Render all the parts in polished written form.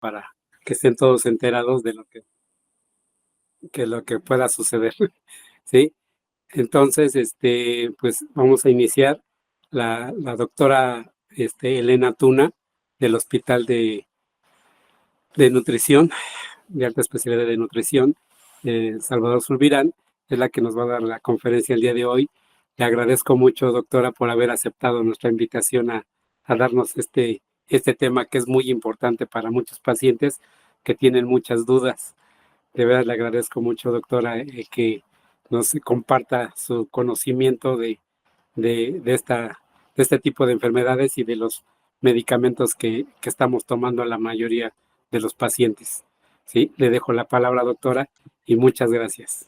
para que estén todos enterados de lo que pueda suceder, ¿sí? Entonces, pues vamos a iniciar. La doctora Elena Tuna, del Hospital de Nutrición, de alta especialidad de nutrición, Salvador Zulvirán, es la que nos va a dar la conferencia el día de hoy. Le agradezco mucho, doctora, por haber aceptado nuestra invitación a darnos este tema que es muy importante para muchos pacientes que tienen muchas dudas. De verdad le agradezco mucho, doctora, que nos comparta su conocimiento de este tipo de enfermedades y de los medicamentos que estamos tomando a la mayoría de los pacientes. Sí, le dejo la palabra, doctora, y muchas gracias.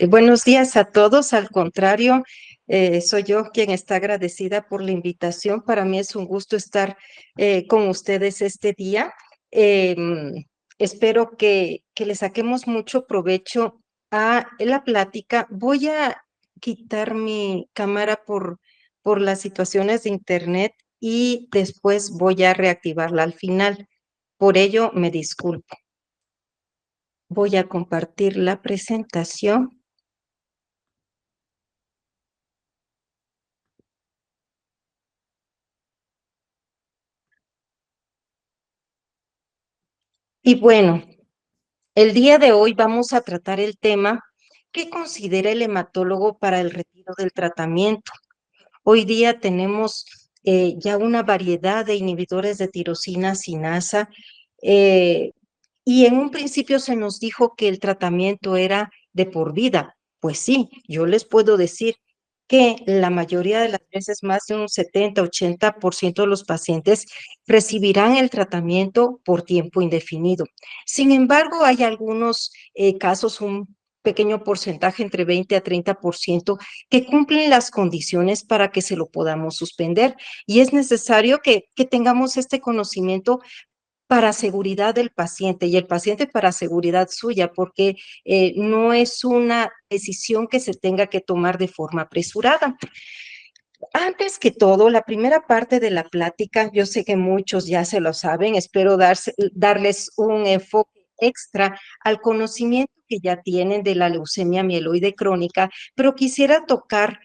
Buenos días a todos. Al contrario, soy yo quien está agradecida por la invitación. Para mí es un gusto estar con ustedes este día. Espero que le saquemos mucho provecho a la plática. Voy a quitar mi cámara por las situaciones de internet y después voy a reactivarla al final. Por ello, me disculpo. Voy a compartir la presentación. Y bueno, el día de hoy vamos a tratar el tema ¿qué considera el hematólogo para el retiro del tratamiento? Hoy día tenemos ya una variedad de inhibidores de tirosina sinasa eh, y en un principio se nos dijo que el tratamiento era de por vida. Pues sí, yo les puedo decir que la mayoría de las veces, más de un 70-80% de los pacientes recibirán el tratamiento por tiempo indefinido. Sin embargo, hay algunos casos, un pequeño porcentaje, entre 20 a 30%, que cumplen las condiciones para que se lo podamos suspender. Y es necesario que tengamos este conocimiento para seguridad del paciente y el paciente para seguridad suya, porque no es una decisión que se tenga que tomar de forma apresurada. Antes que todo, la primera parte de la plática, yo sé que muchos ya se lo saben, espero darles un enfoque extra al conocimiento que ya tienen de la leucemia mieloide crónica, pero quisiera tocar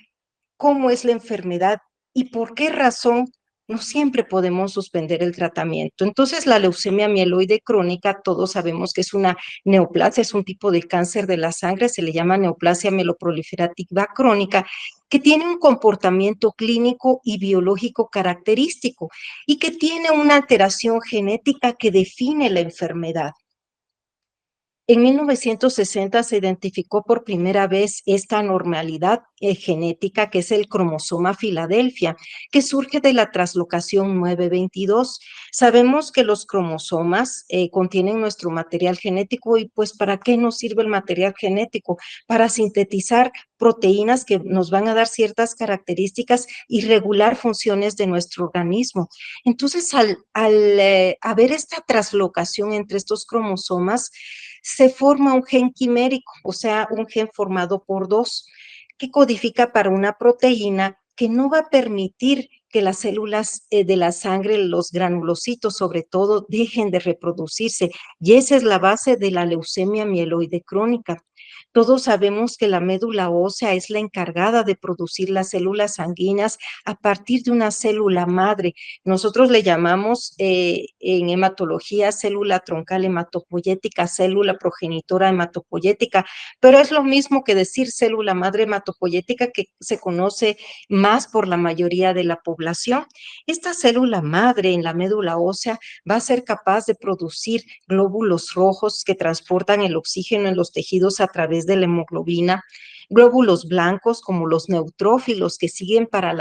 cómo es la enfermedad y por qué razón no siempre podemos suspender el tratamiento. Entonces, la leucemia mieloide crónica, todos sabemos que es una neoplasia, es un tipo de cáncer de la sangre, se le llama neoplasia mieloproliferativa crónica, que tiene un comportamiento clínico y biológico característico y que tiene una alteración genética que define la enfermedad. En 1960 se identificó por primera vez esta anormalidad genética que es el cromosoma Filadelfia, que surge de la translocación 922. Sabemos que los cromosomas contienen nuestro material genético y pues ¿para qué nos sirve el material genético? Para sintetizar proteínas que nos van a dar ciertas características y regular funciones de nuestro organismo. Entonces, al haber esta translocación entre estos cromosomas, se forma un gen quimérico, o sea, un gen formado por dos, que codifica para una proteína que no va a permitir que las células de la sangre, los granulocitos sobre todo, dejen de reproducirse. Y esa es la base de la leucemia mieloide crónica. Todos sabemos que la médula ósea es la encargada de producir las células sanguíneas a partir de una célula madre. Nosotros le llamamos en hematología célula troncal hematopoyética, célula progenitora hematopoyética, pero es lo mismo que decir célula madre hematopoyética, que se conoce más por la mayoría de la población. Esta célula madre en la médula ósea va a ser capaz de producir glóbulos rojos que transportan el oxígeno en los tejidos a través de la hemoglobina, glóbulos blancos como los neutrófilos que sirven para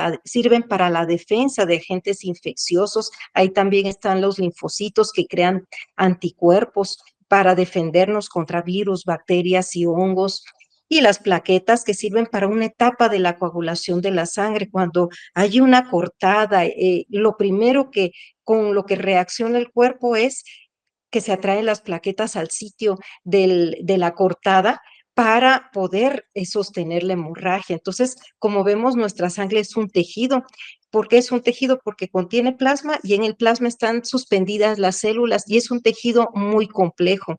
la defensa de agentes infecciosos. Ahí también están los linfocitos que crean anticuerpos para defendernos contra virus, bacterias y hongos. Y las plaquetas que sirven para una etapa de la coagulación de la sangre. Cuando hay una cortada, lo primero que con lo que reacciona el cuerpo es que se atraen las plaquetas al sitio de la cortada para poder sostener la hemorragia. Entonces, como vemos, nuestra sangre es un tejido. ¿Por qué es un tejido? Porque contiene plasma y en el plasma están suspendidas las células y es un tejido muy complejo.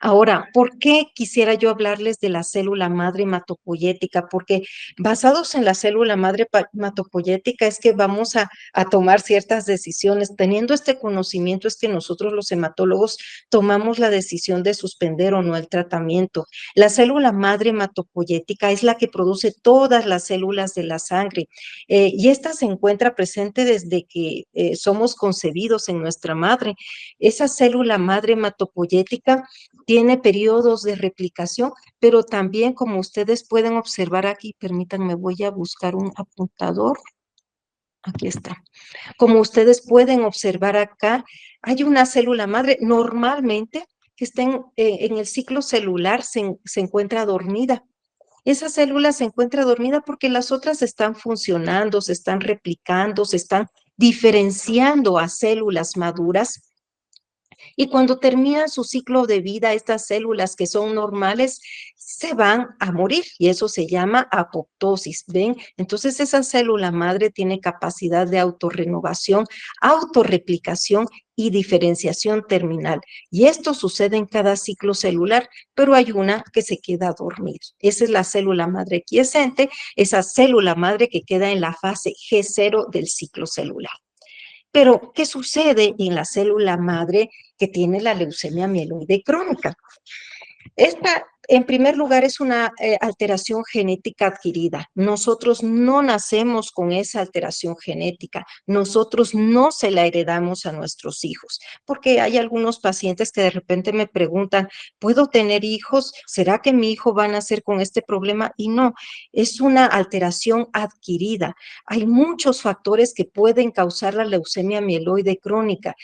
Ahora, ¿por qué quisiera yo hablarles de la célula madre hematopoyética? Porque basados en la célula madre hematopoyética es que vamos a tomar ciertas decisiones. Teniendo este conocimiento es que nosotros los hematólogos tomamos la decisión de suspender o no el tratamiento. La célula madre hematopoyética es la que produce todas las células de la sangre y esta se encuentra presente desde que somos concebidos en nuestra madre. Esa célula madre hematopoyética tiene periodos de replicación, pero también como ustedes pueden observar aquí, permítanme, voy a buscar un apuntador. Aquí está. Como ustedes pueden observar acá, hay una célula madre normalmente que está en el ciclo celular, se encuentra dormida. Esa célula se encuentra dormida porque las otras están funcionando, se están replicando, se están diferenciando a células maduras y cuando termina su ciclo de vida, estas células que son normales se van a morir y eso se llama apoptosis, ¿ven? Entonces esa célula madre tiene capacidad de autorrenovación, autorreplicación y diferenciación terminal. Y esto sucede en cada ciclo celular, pero hay una que se queda dormida. Esa es la célula madre quiescente, esa célula madre que queda en la fase G0 del ciclo celular. Pero, ¿qué sucede en la célula madre que tiene la leucemia mieloide crónica? Esta, en primer lugar, es una alteración genética adquirida. Nosotros no nacemos con esa alteración genética. Nosotros no se la heredamos a nuestros hijos. Porque hay algunos pacientes que de repente me preguntan, ¿puedo tener hijos? ¿Será que mi hijo va a nacer con este problema? Y no, es una alteración adquirida. Hay muchos factores que pueden causar la leucemia mieloide crónica.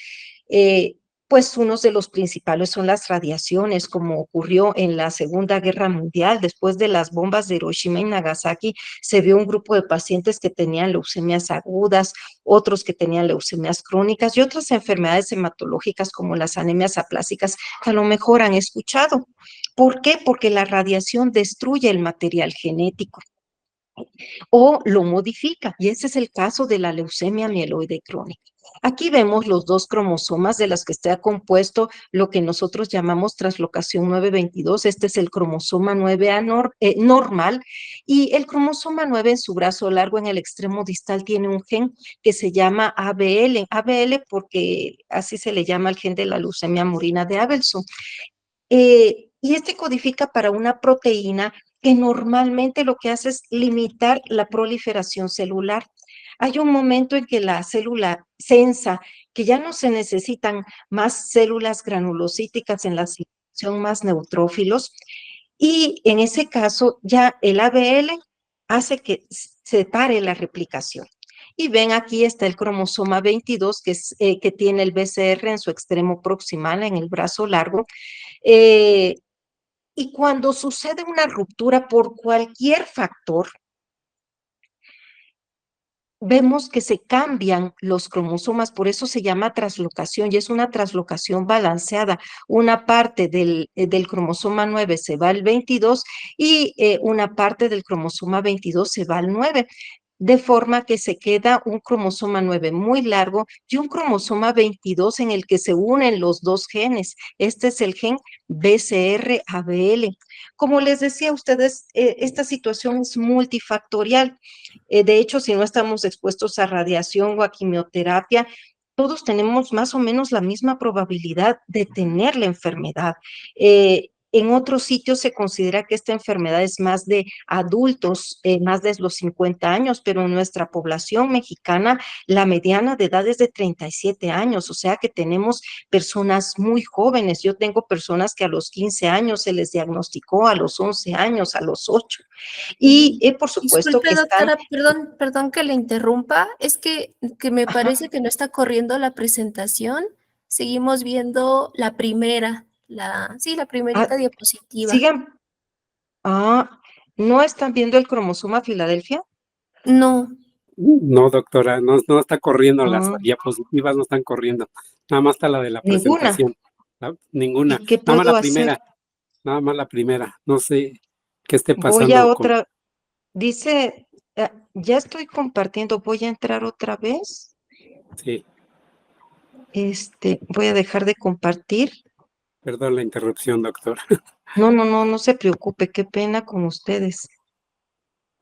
Eh, pues unos de los principales son las radiaciones, como ocurrió en la Segunda Guerra Mundial. Después de las bombas de Hiroshima y Nagasaki, se vio un grupo de pacientes que tenían leucemias agudas, otros que tenían leucemias crónicas y otras enfermedades hematológicas como las anemias aplásicas que a lo mejor han escuchado. ¿Por qué? Porque la radiación destruye el material genético o lo modifica, y ese es el caso de la leucemia mieloide crónica. Aquí vemos los dos cromosomas de los que está compuesto lo que nosotros llamamos translocación 922. Este es el cromosoma 9A normal y el cromosoma 9 en su brazo largo en el extremo distal tiene un gen que se llama ABL. ABL porque así se le llama al gen de la leucemia murina de Abelson. Y este codifica para una proteína que normalmente lo que hace es limitar la proliferación celular. Hay un momento en que la célula sensa que ya no se necesitan más células granulocíticas en la circulación, más neutrófilos, y en ese caso ya el ABL hace que se pare la replicación. Y ven, aquí está el cromosoma 22, que tiene el BCR en su extremo proximal, en el brazo largo. Eh, y cuando sucede una ruptura por cualquier factor, vemos que se cambian los cromosomas, por eso se llama translocación y es una translocación balanceada. Una parte del cromosoma 9 se va al 22 y una parte del cromosoma 22 se va al 9, de forma que se queda un cromosoma 9 muy largo y un cromosoma 22 en el que se unen los dos genes. Este es el gen BCR-ABL. Como les decía a ustedes, esta situación es multifactorial. De hecho, si no estamos expuestos a radiación o a quimioterapia, todos tenemos más o menos la misma probabilidad de tener la enfermedad. En otros sitios se considera que esta enfermedad es más de adultos, más de los 50 años, pero en nuestra población mexicana la mediana de edad es de 37 años, o sea que tenemos personas muy jóvenes. Yo tengo personas que a los 15 años se les diagnosticó, a los 11 años, a los 8. Y por supuesto Disculpe, que están... doctora, perdón que le interrumpa. Es que me Ajá. parece que no está corriendo la presentación. Seguimos viendo la primera, la primerita Ah, diapositiva. sigan. Ah, ¿no están viendo el cromosoma Filadelfia? No, No, doctora, no está corriendo, las Ah, diapositivas no están corriendo. Nada más está la de la ninguna. presentación. Ninguna. ¿Y qué Nada más puedo la hacer? primera. nada más la primera. No sé qué esté Voy a pasando con... otra, dice, ya estoy compartiendo, voy a entrar otra vez. Sí, Voy a dejar de compartir. perdón la interrupción, doctora. No, no, no, no se preocupe, qué pena con ustedes.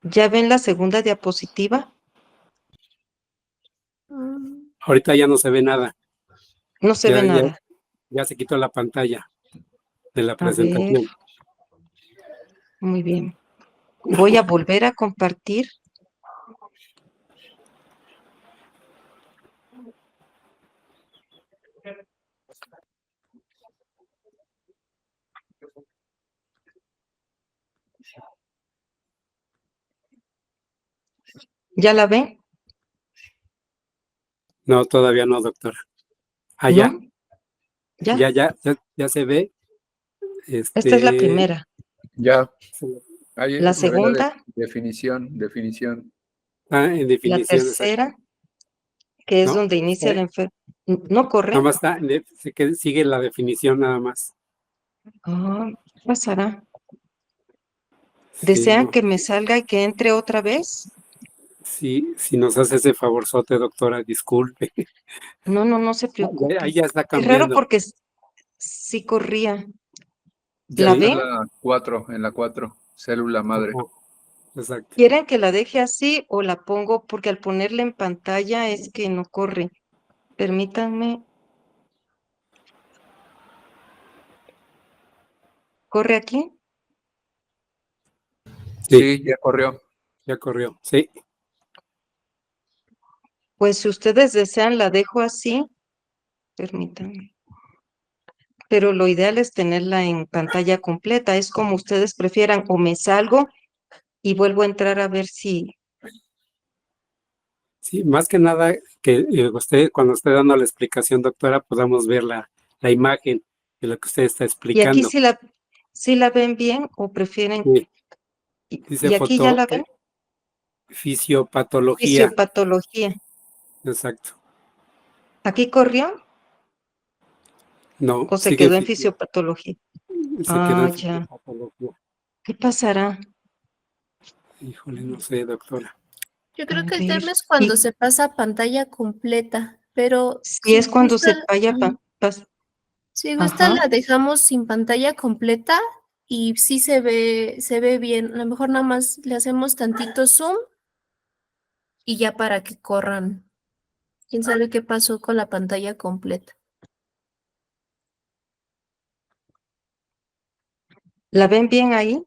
¿Ya ven la segunda diapositiva? Mm, Ahorita ya no se ve nada. No se ve Ya, ya, nada. ya se quitó la pantalla de la A ver, presentación. muy bien. Voy a volver a compartir. ¿Ya la ven? No, todavía no, doctora. Ah, ya, ¿No? ¿Ya? ya se ve. Esta es la Este, primera. Ya, ahí La me ve la segunda, definición. está en la definición, exacto. tercera, que es No, donde inicia la enfermedad. ¿No nada corre? más está, sigue la definición nada más. Ah, ¿qué pasará? Sí, ¿Desean no. que me salga y que entre otra vez? Sí, si nos hace ese favorzote, doctora, disculpe. No, no, no se Ahí preocupe. ya está Es raro cambiando. porque sí corría. Ya ¿La Sí, está ven? en la 4, célula madre. ajá, exacto. ¿Quieren que la deje así o la pongo? Porque al ponerla en pantalla es que no corre. Permítanme. ¿Corre aquí? Sí, Sí, ya corrió. ya corrió. Sí, Pues si ustedes desean, la dejo así. Permítanme. Pero lo ideal es tenerla en pantalla completa. Es como ustedes prefieran. O me salgo y vuelvo a entrar a ver si... sí, más que nada que usted, cuando esté dando la explicación, doctora, podamos ver la imagen de lo que usted está Y aquí explicando. si la ven bien o prefieren... Sí, Y, dice y aquí ya la ven. fisiopatología. Fisiopatología. Exacto. ¿Aquí corrió No, o se quedó en fisiopatología? se quedó Ah, en ya. fisiopatología. ¿Qué pasará? Híjole, no sé, doctora. Yo A creo que el ver. tema es cuando Y se pasa a pantalla completa, pero si es si cuando se gusta, vaya... si gusta Ajá. la dejamos sin pantalla completa y sí se ve bien. A lo mejor nada más le hacemos tantito zoom y ya para que corran. ¿Quién sabe qué pasó con la pantalla completa? ¿La ven bien ahí?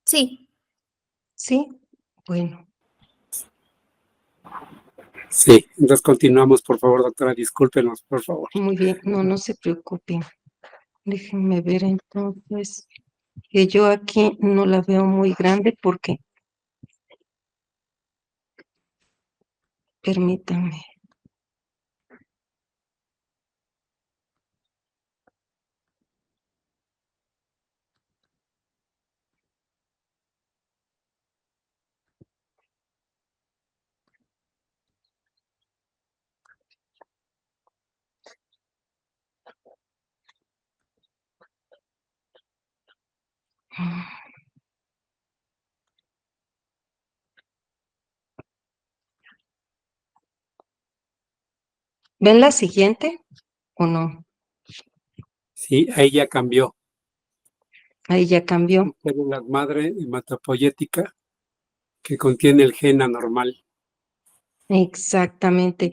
Sí, Sí. Bueno, Sí, entonces continuamos, por favor, doctora, discúlpenos, por favor. muy bien. No, no se preocupen. Déjenme ver entonces. Que yo aquí no la veo muy grande porque, permítanme. ¿Ven la siguiente o no? Sí, ahí ya cambió. Ahí ya cambió. Células madre hematopoyética que contiene el gen anormal. Exactamente.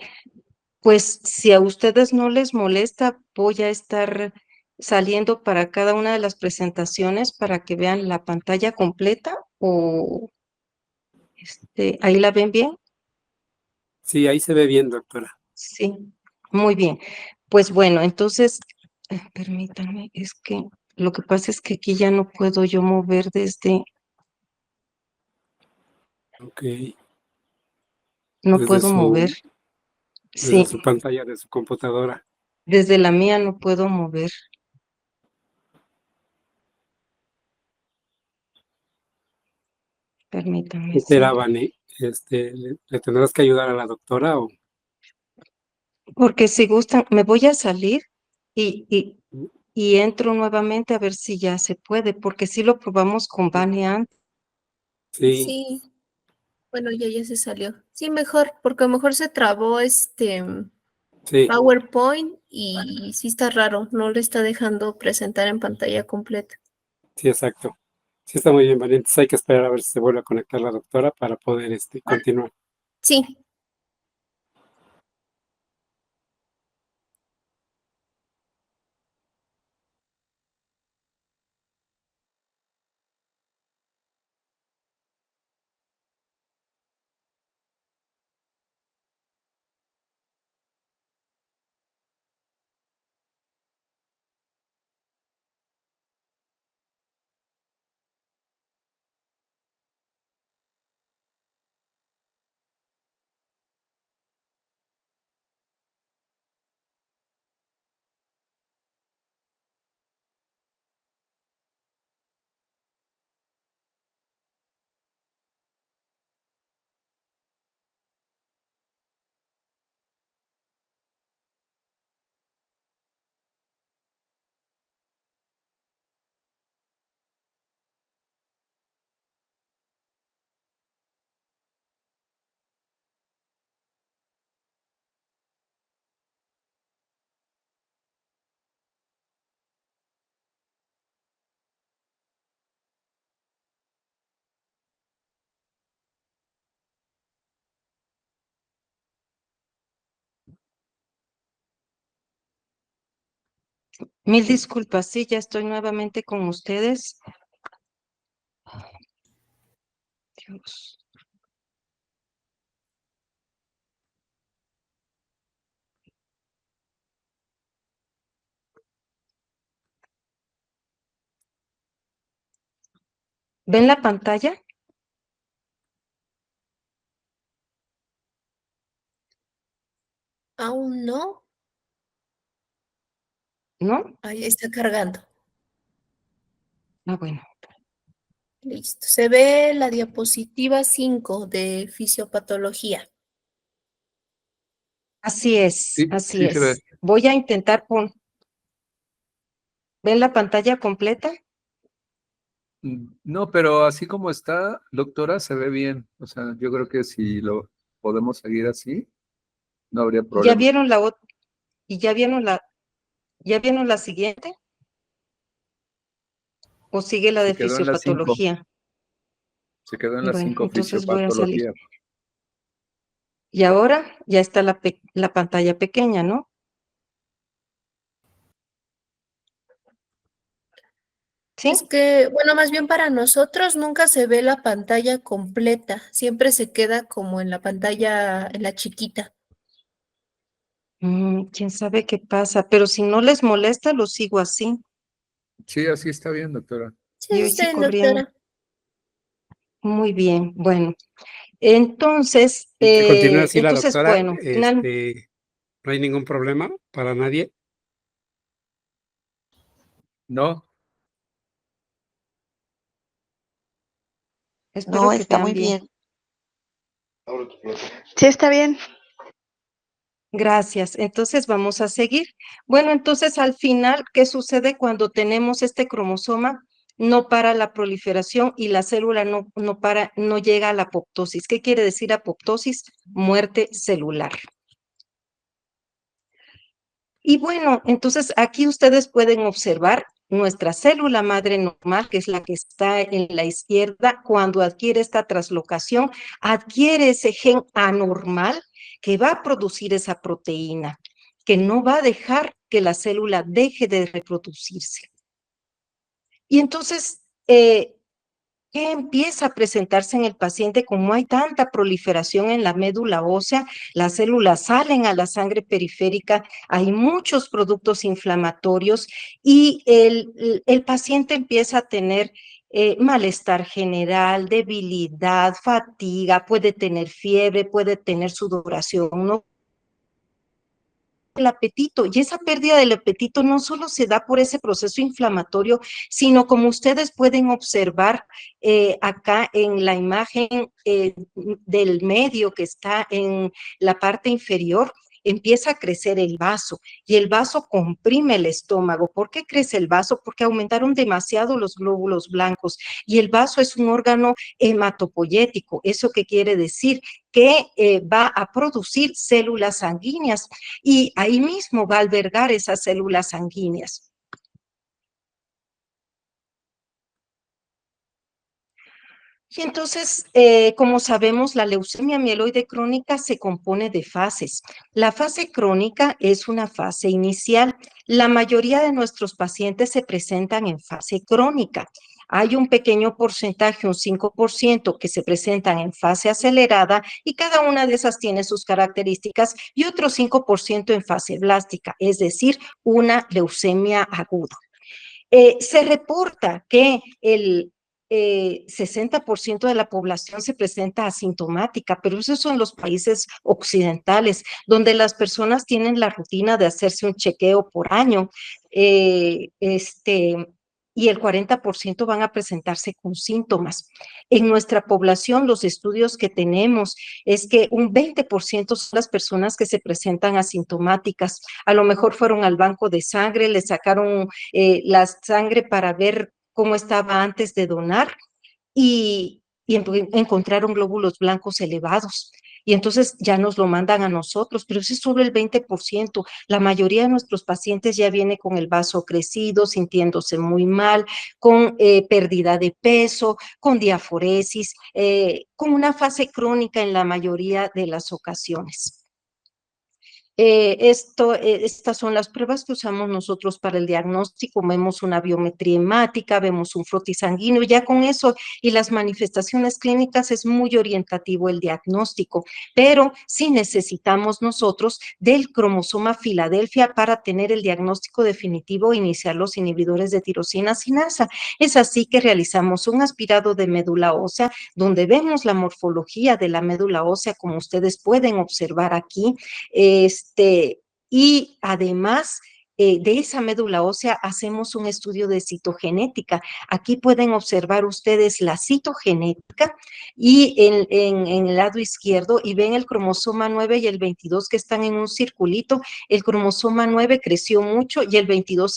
Pues si a ustedes no les molesta, voy a estar saliendo para cada una de las presentaciones para que vean la pantalla completa o ahí la ven bien. Sí, ahí se ve bien, doctora. Sí, muy bien. Pues bueno, entonces, permítanme, es que lo que pasa es que aquí ya no puedo yo mover Ok, no desde puedo mover. desde Sí, su pantalla de su computadora. desde la mía no puedo mover. Permítanme, ¿Qué sí. esperaban, eh? ¿Le tendrás que ayudar a la doctora o? Porque si gustan, me voy a salir y y entro nuevamente a ver si ya se puede, porque sí lo probamos con Vane antes. Sí, Sí, bueno, ya se salió. Sí, mejor, porque a lo mejor se trabó sí, PowerPoint y sí está raro, no le está dejando presentar en pantalla completa. sí, exacto. Sí, está muy bien, Vane. Entonces hay que esperar a ver si se vuelve a conectar la doctora para poder continuar. Sí, Mil disculpas, sí, ya estoy nuevamente con ustedes. Dios. ¿Ven la pantalla? aún no. ¿No? Ahí está cargando. Ah, bueno. Listo. Se ve la diapositiva 5 de fisiopatología. Así es, Sí, así sí se ve. es. Voy a intentar ¿ven la pantalla completa? No, pero así como está, doctora, se ve bien. O sea, yo creo que si lo podemos seguir así, no habría ¿Y ya problema. vieron la otra? ¿Y ya vieron la siguiente? ¿O sigue la Se de quedó en las 5. fisiopatología? Se quedó en las Bueno, 5 entonces voy a salir. fisiopatología. Y ahora ya está la pantalla pequeña, ¿no? Es ¿Sí? que, bueno, más bien para nosotros nunca se ve la pantalla completa, siempre se queda como en la pantalla, en la chiquita. Quién sabe qué pasa, pero si no les molesta, lo sigo así. Sí, así está bien, doctora. Sí, Y hoy está sí bien, corrían doctora. muy bien. Bueno, entonces, Y que continúe así la entonces, doctora, bueno, final, no hay ningún problema para nadie. No, espero No, que está vean muy bien. bien. Sí, está bien. Gracias. Entonces vamos a seguir. Bueno, entonces al final, ¿qué sucede cuando tenemos este cromosoma? No para la proliferación y la célula no llega a la apoptosis. ¿Qué quiere decir apoptosis? Muerte celular. Y bueno, entonces aquí ustedes pueden observar nuestra célula madre normal, que es la que está en la izquierda, cuando adquiere esta translocación, adquiere ese gen anormal que va a producir esa proteína, que no va a dejar que la célula deje de reproducirse. Y entonces, ¿qué empieza a presentarse en el paciente? Como hay tanta proliferación en la médula ósea, las células salen a la sangre periférica, hay muchos productos inflamatorios y el paciente empieza a tener malestar general, debilidad, fatiga, puede tener fiebre, puede tener sudoración, ¿no? El apetito, y esa pérdida del apetito no solo se da por ese proceso inflamatorio, sino como ustedes pueden observar acá en la imagen del medio que está en la parte inferior, empieza a crecer el vaso y el vaso comprime el estómago. ¿Por qué crece el vaso? Porque aumentaron demasiado los glóbulos blancos y el vaso es un órgano hematopoyético. ¿Eso qué quiere decir? Que va a producir células sanguíneas y ahí mismo va a albergar esas células sanguíneas. Y entonces, como sabemos, la leucemia mieloide crónica se compone de fases. La fase crónica es una fase inicial. La mayoría de nuestros pacientes se presentan en fase crónica. Hay un pequeño porcentaje, un 5%, que se presentan en fase acelerada y cada una de esas tiene sus características y otro 5% en fase blástica, es decir, una leucemia aguda. Se reporta que el 60% de la población se presenta asintomática, pero esos son los países occidentales, donde las personas tienen la rutina de hacerse un chequeo por año, y el 40% van a presentarse con síntomas. En nuestra población, los estudios que tenemos es que un 20% son las personas que se presentan asintomáticas. A lo mejor fueron al banco de sangre, le sacaron la sangre para ver cómo estaba antes de donar y encontraron glóbulos blancos elevados. Y entonces ya nos lo mandan a nosotros, pero ese es solo el 20%. La mayoría de nuestros pacientes ya viene con el vaso crecido, sintiéndose muy mal, con pérdida de peso, con diaforesis, con una fase crónica en la mayoría de las ocasiones. Estas son las pruebas que usamos nosotros para el diagnóstico. Vemos una biometría hemática, vemos un frotis sanguíneo, ya con eso y las manifestaciones clínicas es muy orientativo el diagnóstico, pero sí necesitamos nosotros del cromosoma Filadelfia para tener el diagnóstico definitivo e iniciar los inhibidores de tirosina sinasa. Es así que realizamos un aspirado de médula ósea, donde vemos la morfología de la médula ósea, como ustedes pueden observar aquí. Y además de esa médula ósea hacemos un estudio de citogenética. Aquí pueden observar ustedes la citogenética y en el lado izquierdo y ven el cromosoma 9 y el 22 que están en un circulito. El cromosoma 9 creció mucho y el 22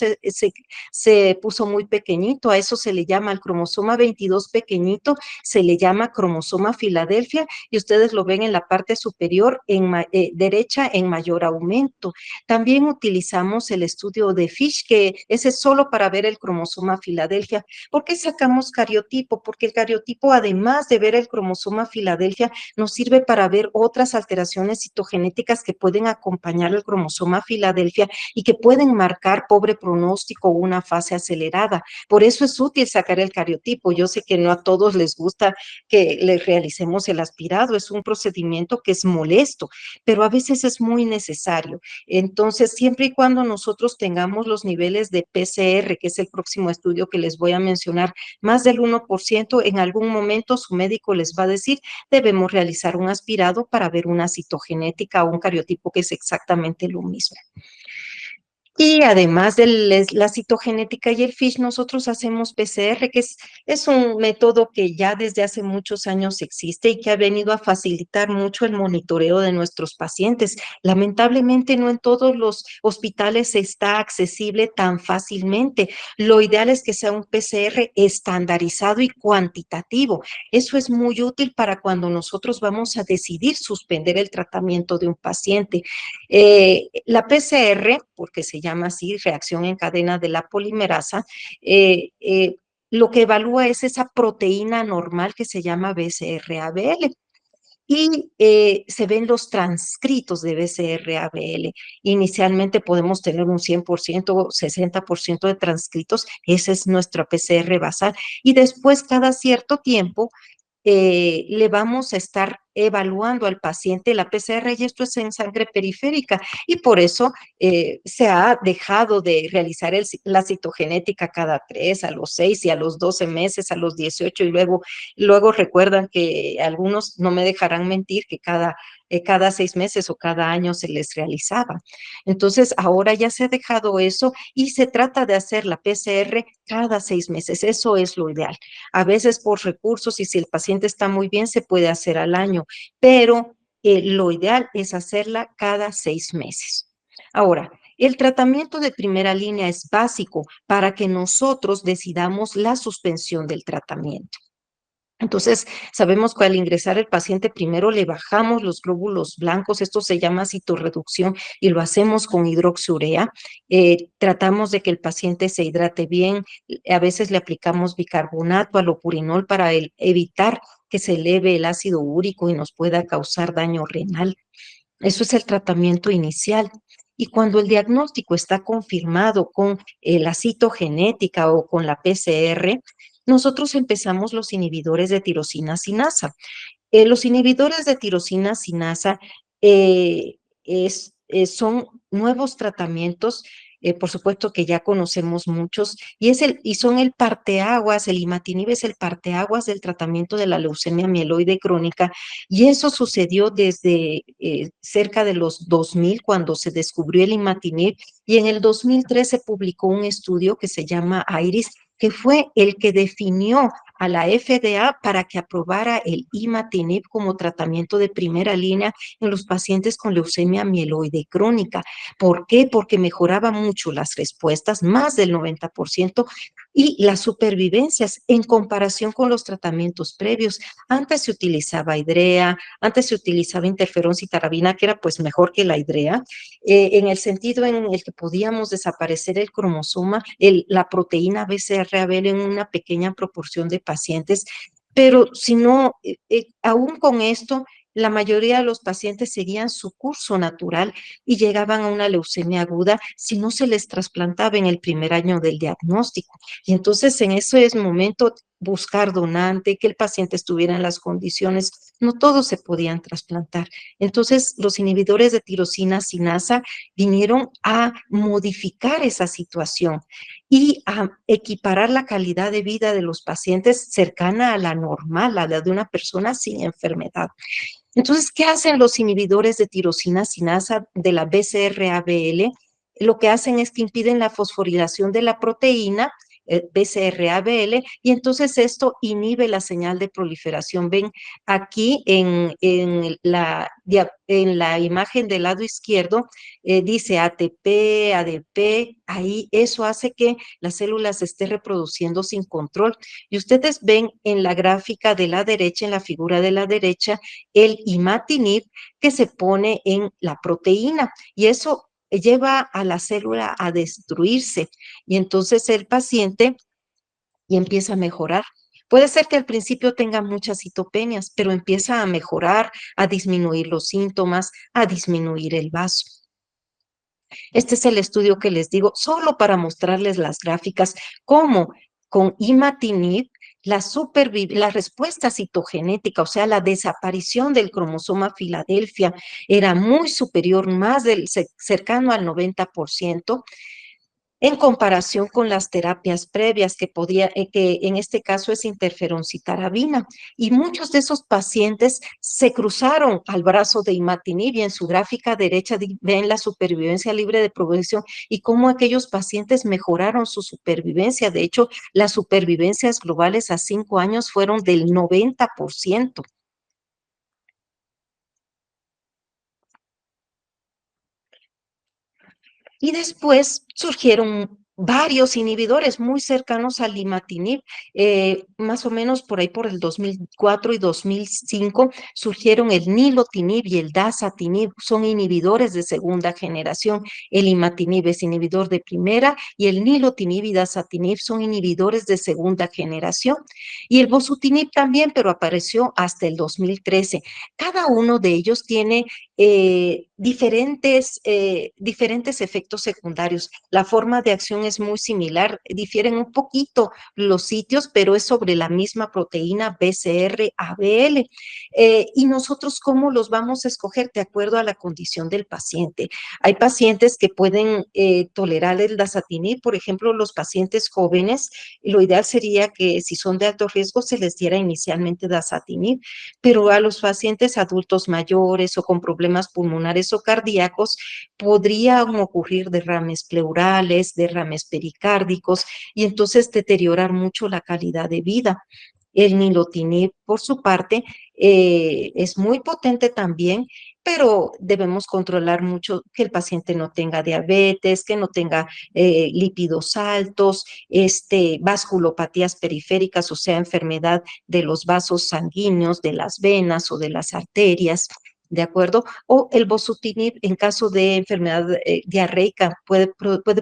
se puso muy pequeñito. A eso se le llama el cromosoma 22 pequeñito, se le llama cromosoma Filadelfia y ustedes lo ven en la parte superior derecha en mayor aumento. También utilizamos el estudio de Fish, que ese es solo para ver el cromosoma Filadelfia. ¿Por qué sacamos cariotipo? Porque el cariotipo, además de ver el cromosoma Filadelfia, nos sirve para ver otras alteraciones citogenéticas que pueden acompañar el cromosoma Filadelfia y que pueden marcar pobre pronóstico o una fase acelerada. Por eso es útil sacar el cariotipo. Yo sé que no a todos les gusta que les realicemos el aspirado, es un procedimiento que es molesto, pero a veces es muy necesario. Entonces, siempre y cuando nosotros tengamos los niveles de PCR, que es el próximo estudio que les voy a mencionar, más del 1%, en algún momento su médico les va a decir, debemos realizar un aspirado para ver una citogenética o un cariotipo que es exactamente lo mismo. Y además de la citogenética y el FISH, nosotros hacemos PCR, que es un método que ya desde hace muchos años existe y que ha venido a facilitar mucho el monitoreo de nuestros pacientes. Lamentablemente no en todos los hospitales está accesible tan fácilmente. Lo ideal es que sea un PCR estandarizado y cuantitativo. Eso es muy útil para cuando nosotros vamos a decidir suspender el tratamiento de un paciente. La PCR, porque se llama así, reacción en cadena de la polimerasa, lo que evalúa es esa proteína normal que se llama BCR-ABL. Y se ven los transcritos de BCR-ABL. Inicialmente podemos tener un 100%, 60% de transcritos, ese es nuestra PCR basal. Y después, cada cierto tiempo, le vamos a estar evaluando al paciente la PCR y esto es en sangre periférica y por eso se ha dejado de realizar la citogenética cada 3, a los 6 y a los 12 meses, a los 18 y luego recuerdan que algunos no me dejarán mentir que cada 6 meses o cada año se les realizaba. Entonces, ahora ya se ha dejado eso y se trata de hacer la PCR cada 6 meses. Eso es lo ideal. A veces por recursos y si el paciente está muy bien, se puede hacer al año, pero lo ideal es hacerla cada 6 meses. Ahora, el tratamiento de primera línea es básico para que nosotros decidamos la suspensión del tratamiento. Entonces, sabemos que al ingresar el paciente primero le bajamos los glóbulos blancos, esto se llama citorreducción y lo hacemos con hidroxiurea. Tratamos de que el paciente se hidrate bien, a veces le aplicamos bicarbonato, alopurinol para evitar que se eleve el ácido úrico y nos pueda causar daño renal. Eso es el tratamiento inicial. Y cuando el diagnóstico está confirmado con la citogenética o con la PCR, nosotros empezamos los inhibidores de tirosina sinasa. Los inhibidores de tirosina sinasa son nuevos tratamientos, por supuesto que ya conocemos muchos, y son el parteaguas, el imatinib es el parteaguas del tratamiento de la leucemia mieloide crónica, y eso sucedió desde cerca de los 2000, cuando se descubrió el imatinib, y en el 2003 se publicó un estudio que se llama IRIS, que fue el que definió a la FDA para que aprobara el imatinib como tratamiento de primera línea en los pacientes con leucemia mieloide crónica. ¿Por qué? Porque mejoraba mucho las respuestas, más del 90%, y las supervivencias en comparación con los tratamientos previos. Antes se utilizaba hidrea, antes se utilizaba interferón citarabina, que era pues mejor que la hidrea, en el sentido en el que podíamos desaparecer el cromosoma, la proteína BCR-ABL en una pequeña proporción de pacientes, pero si no, aún con esto, la mayoría de los pacientes seguían su curso natural y llegaban a una leucemia aguda si no se les trasplantaba en el primer año del diagnóstico. Y entonces en ese momento buscar donante, que el paciente estuviera en las condiciones, no todos se podían trasplantar. Entonces los inhibidores de tirosina sinasa vinieron a modificar esa situación y a equiparar la calidad de vida de los pacientes cercana a la normal, a la de una persona sin enfermedad. Entonces, ¿qué hacen los inhibidores de tirosina sinasa de la BCR-ABL? Lo que hacen es que impiden la fosforilación de la proteína BCR-ABL, y entonces esto inhibe la señal de proliferación. Ven aquí en la imagen del lado izquierdo, dice ATP, ADP, ahí eso hace que las células se estén reproduciendo sin control. Y ustedes ven en la gráfica de la derecha, en la figura de la derecha, el imatinib que se pone en la proteína, y eso lleva a la célula a destruirse, y entonces el paciente y empieza a mejorar. Puede ser que al principio tenga muchas citopenias, pero empieza a mejorar, a disminuir los síntomas, a disminuir el vaso. Este es el estudio que les digo, solo para mostrarles las gráficas, cómo con imatinib la respuesta citogenética, o sea, la desaparición del cromosoma Filadelfia, era muy superior, cercano al 90%, en comparación con las terapias previas que en este caso es interferoncitarabina. Y muchos de esos pacientes se cruzaron al brazo de imatinib, y en su gráfica derecha ven la supervivencia libre de progresión y cómo aquellos pacientes mejoraron su supervivencia. De hecho, las supervivencias globales a 5 años fueron del 90%. Y después surgieron varios inhibidores muy cercanos al imatinib, más o menos por ahí por el 2004 y 2005 surgieron el nilotinib y el dasatinib, son inhibidores de segunda generación. El imatinib es inhibidor de primera y el nilotinib y dasatinib son inhibidores de segunda generación. Y el bosutinib también, pero apareció hasta el 2013. Cada uno de ellos tiene diferentes efectos secundarios. La forma de acción es muy similar, difieren un poquito los sitios, pero es sobre la misma proteína BCR-ABL. Y nosotros, ¿cómo los vamos a escoger? De acuerdo a la condición del paciente. Hay pacientes que pueden tolerar el dasatinib, por ejemplo, los pacientes jóvenes, lo ideal sería que si son de alto riesgo se les diera inicialmente dasatinib, pero a los pacientes adultos mayores o con problemas pulmonares o cardíacos podrían ocurrir derrames pleurales, derrames pericárdicos, y entonces deteriorar mucho la calidad de vida. El nilotinib, por su parte, es muy potente también, pero debemos controlar mucho que el paciente no tenga diabetes, que no tenga lípidos altos, vasculopatías periféricas, o sea, enfermedad de los vasos sanguíneos, de las venas o de las arterias. ¿De acuerdo? O el bosutinib, en caso de enfermedad diarreica, puede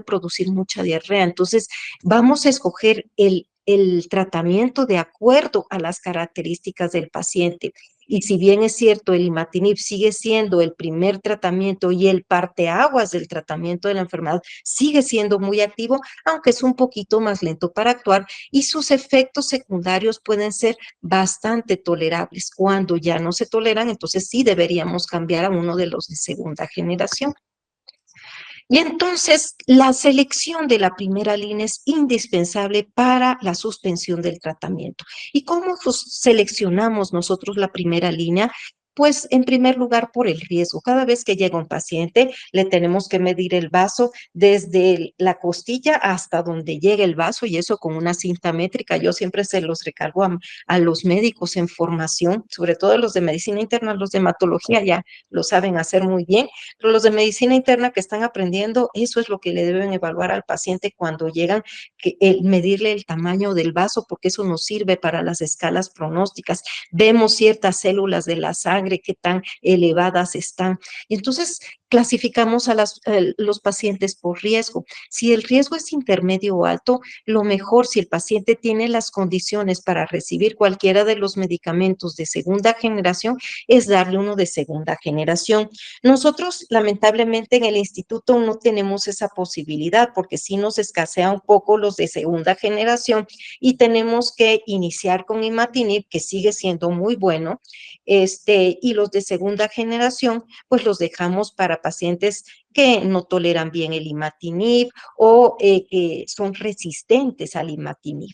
producir mucha diarrea. Entonces, vamos a escoger el tratamiento de acuerdo a las características del paciente. Y si bien es cierto, el imatinib sigue siendo el primer tratamiento y el parteaguas del tratamiento de la enfermedad, sigue siendo muy activo, aunque es un poquito más lento para actuar y sus efectos secundarios pueden ser bastante tolerables. Cuando ya no se toleran, entonces sí deberíamos cambiar a uno de los de segunda generación. Y entonces la selección de la primera línea es indispensable para la suspensión del tratamiento. ¿Y cómo seleccionamos nosotros la primera línea? Pues en primer lugar por el riesgo. Cada vez que llega un paciente, le tenemos que medir el vaso desde la costilla hasta donde llega el vaso y eso con una cinta métrica. Yo siempre se los recargo a los médicos en formación, sobre todo los de medicina interna, los de hematología ya lo saben hacer muy bien, pero los de medicina interna que están aprendiendo, eso es lo que le deben evaluar al paciente cuando llegan, medirle el tamaño del vaso, porque eso nos sirve para las escalas pronósticas. Vemos ciertas células de la sangre que tan elevadas están. Y entonces clasificamos a los pacientes por riesgo. Si el riesgo es intermedio o alto, lo mejor, si el paciente tiene las condiciones para recibir cualquiera de los medicamentos de segunda generación, es darle uno de segunda generación. Nosotros, lamentablemente, en el instituto no tenemos esa posibilidad porque sí nos escasea un poco los de segunda generación y tenemos que iniciar con imatinib, que sigue siendo muy bueno, y los de segunda generación, pues los dejamos para pacientes que no toleran bien el imatinib o que son resistentes al imatinib.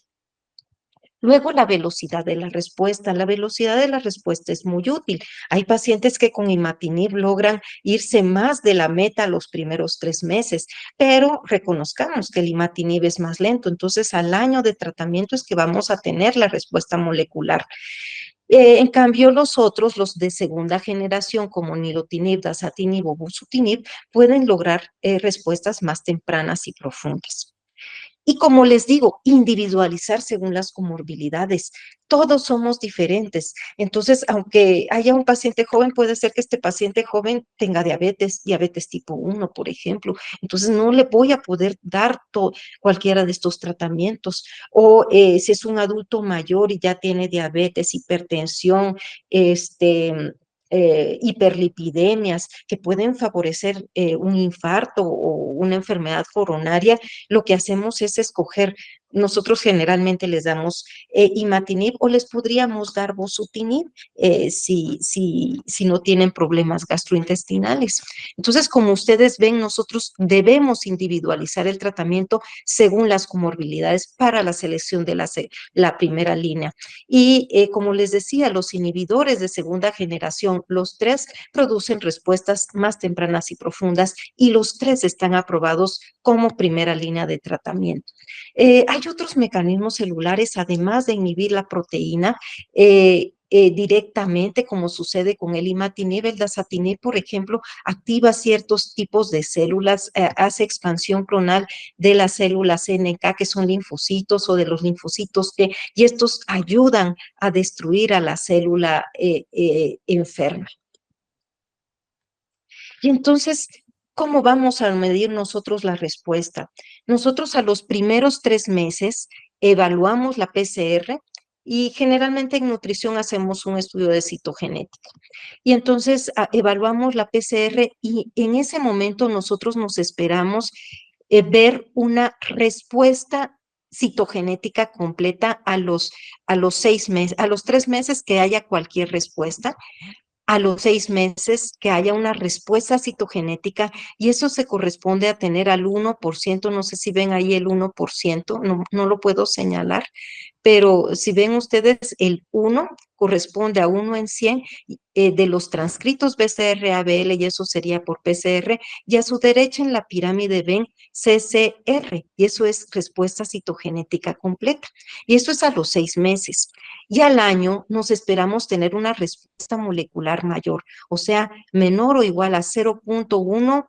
Luego, la velocidad de la respuesta. La velocidad de la respuesta es muy útil. Hay pacientes que con imatinib logran irse más de la meta los primeros 3 meses, pero reconozcamos que el imatinib es más lento. Entonces, al año de tratamiento es que vamos a tener la respuesta molecular. En cambio, los otros, los de segunda generación, como nilotinib, dasatinib o bosutinib, pueden lograr respuestas más tempranas y profundas. Y como les digo, individualizar según las comorbilidades. Todos somos diferentes. Entonces, aunque haya un paciente joven, puede ser que este paciente joven tenga diabetes, diabetes tipo 1, por ejemplo. Entonces, no le voy a poder dar cualquiera de estos tratamientos. O si es un adulto mayor y ya tiene diabetes, hipertensión, hiperlipidemias que pueden favorecer un infarto o una enfermedad coronaria, lo que hacemos es escoger. Nosotros generalmente les damos imatinib o les podríamos dar bosutinib si no tienen problemas gastrointestinales. Entonces, como ustedes ven, nosotros debemos individualizar el tratamiento según las comorbilidades para la selección de la primera línea. Y como les decía, los inhibidores de segunda generación, los 3 producen respuestas más tempranas y profundas y los 3 están aprobados como primera línea de tratamiento. Hay otros mecanismos celulares, además de inhibir la proteína, directamente, como sucede con el imatinib. El dasatinib, por ejemplo, activa ciertos tipos de células, hace expansión clonal de las células NK, que son linfocitos, o de los linfocitos T, y estos ayudan a destruir a la célula enferma. Y entonces, ¿cómo vamos a medir nosotros la respuesta? Nosotros a los primeros 3 meses evaluamos la PCR y generalmente en nutrición hacemos un estudio de citogenética. Y entonces evaluamos la PCR y en ese momento nosotros nos esperamos ver una respuesta citogenética completa a los 6 meses, a los 3 meses que haya cualquier respuesta, a los 6 meses que haya una respuesta citogenética, y eso se corresponde a tener al 1%, no sé si ven ahí el 1%, no lo puedo señalar, pero si ven ustedes, el 1 corresponde a 1 en 100 de los transcritos BCR-ABL, y eso sería por PCR, y a su derecha en la pirámide ven CCR, y eso es respuesta citogenética completa, y eso es a los 6 meses. Y al año nos esperamos tener una respuesta molecular mayor, o sea, menor o igual a 0.1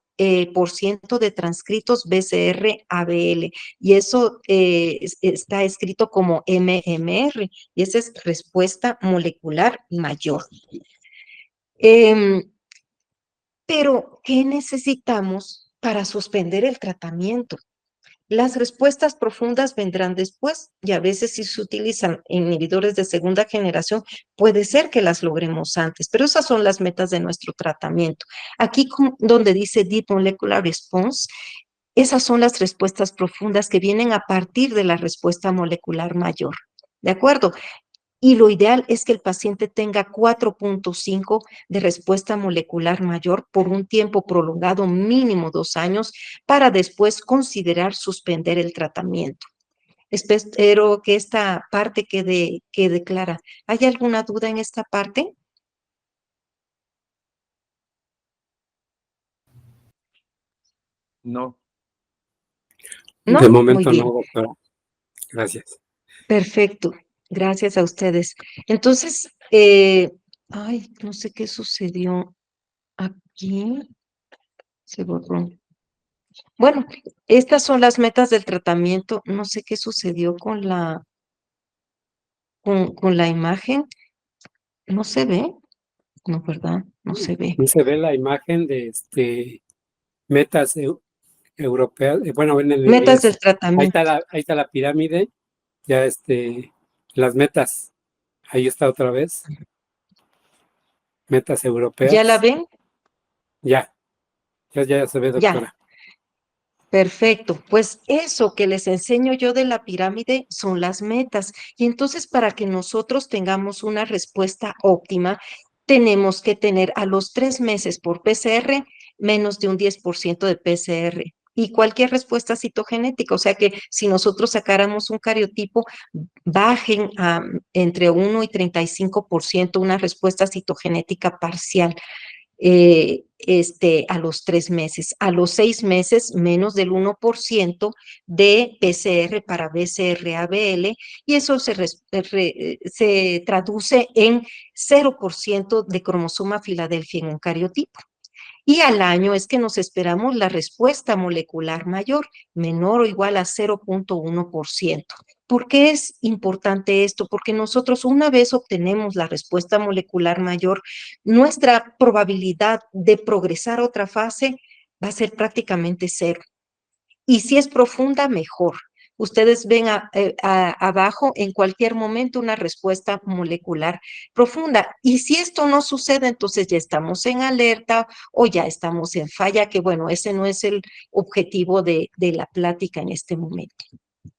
por ciento de transcritos BCR-ABL, y eso está escrito como MMR, y esa es respuesta molecular mayor. Pero, ¿qué necesitamos para suspender el tratamiento? Las respuestas profundas vendrán después, y a veces si se utilizan inhibidores de segunda generación, puede ser que las logremos antes, pero esas son las metas de nuestro tratamiento. Aquí donde dice Deep Molecular Response, esas son las respuestas profundas que vienen a partir de la respuesta molecular mayor. ¿De acuerdo? Y lo ideal es que el paciente tenga 4.5 de respuesta molecular mayor por un tiempo prolongado, mínimo 2 años, para después considerar suspender el tratamiento. Espero que esta parte quede clara. ¿Hay alguna duda en esta parte? No. ¿No? De Muy momento bien. no, doctora. Gracias. Perfecto. Gracias a ustedes. Entonces, ay, no sé qué sucedió aquí. Se borró. Bueno, estas son las metas del tratamiento. No sé qué sucedió con la imagen. ¿No se ve? No, ¿verdad? No se ve. No se ve la imagen de metas europeas, bueno, en Metas inglés. del tratamiento. Ahí está la pirámide, ya las metas, ahí está otra vez, metas ¿Ya la europeas, ven? ya se ve, Ya. doctora. Perfecto, pues eso que les enseño yo de la pirámide son las metas. Y entonces para que nosotros tengamos una respuesta óptima, tenemos que tener a los 3 meses por PCR menos de un 10% de PCR. Y cualquier respuesta citogenética, o sea que si nosotros sacáramos un cariotipo, bajen a entre 1 y 35% una respuesta citogenética parcial a los 3 meses. A los 6 meses, menos del 1% de PCR para BCR-ABL, y eso se traduce en 0% de cromosoma Filadelfia en un cariotipo. Y al año es que nos esperamos la respuesta molecular mayor, menor o igual a 0.1%. ¿Por qué es importante esto? Porque nosotros una vez obtenemos la respuesta molecular mayor, nuestra probabilidad de progresar a otra fase va a ser prácticamente cero. Y si es profunda, mejor. Ustedes ven abajo en cualquier momento una respuesta molecular profunda. Y si esto no sucede, entonces ya estamos en alerta o ya estamos en falla, que bueno, ese no es el objetivo de la plática en este momento.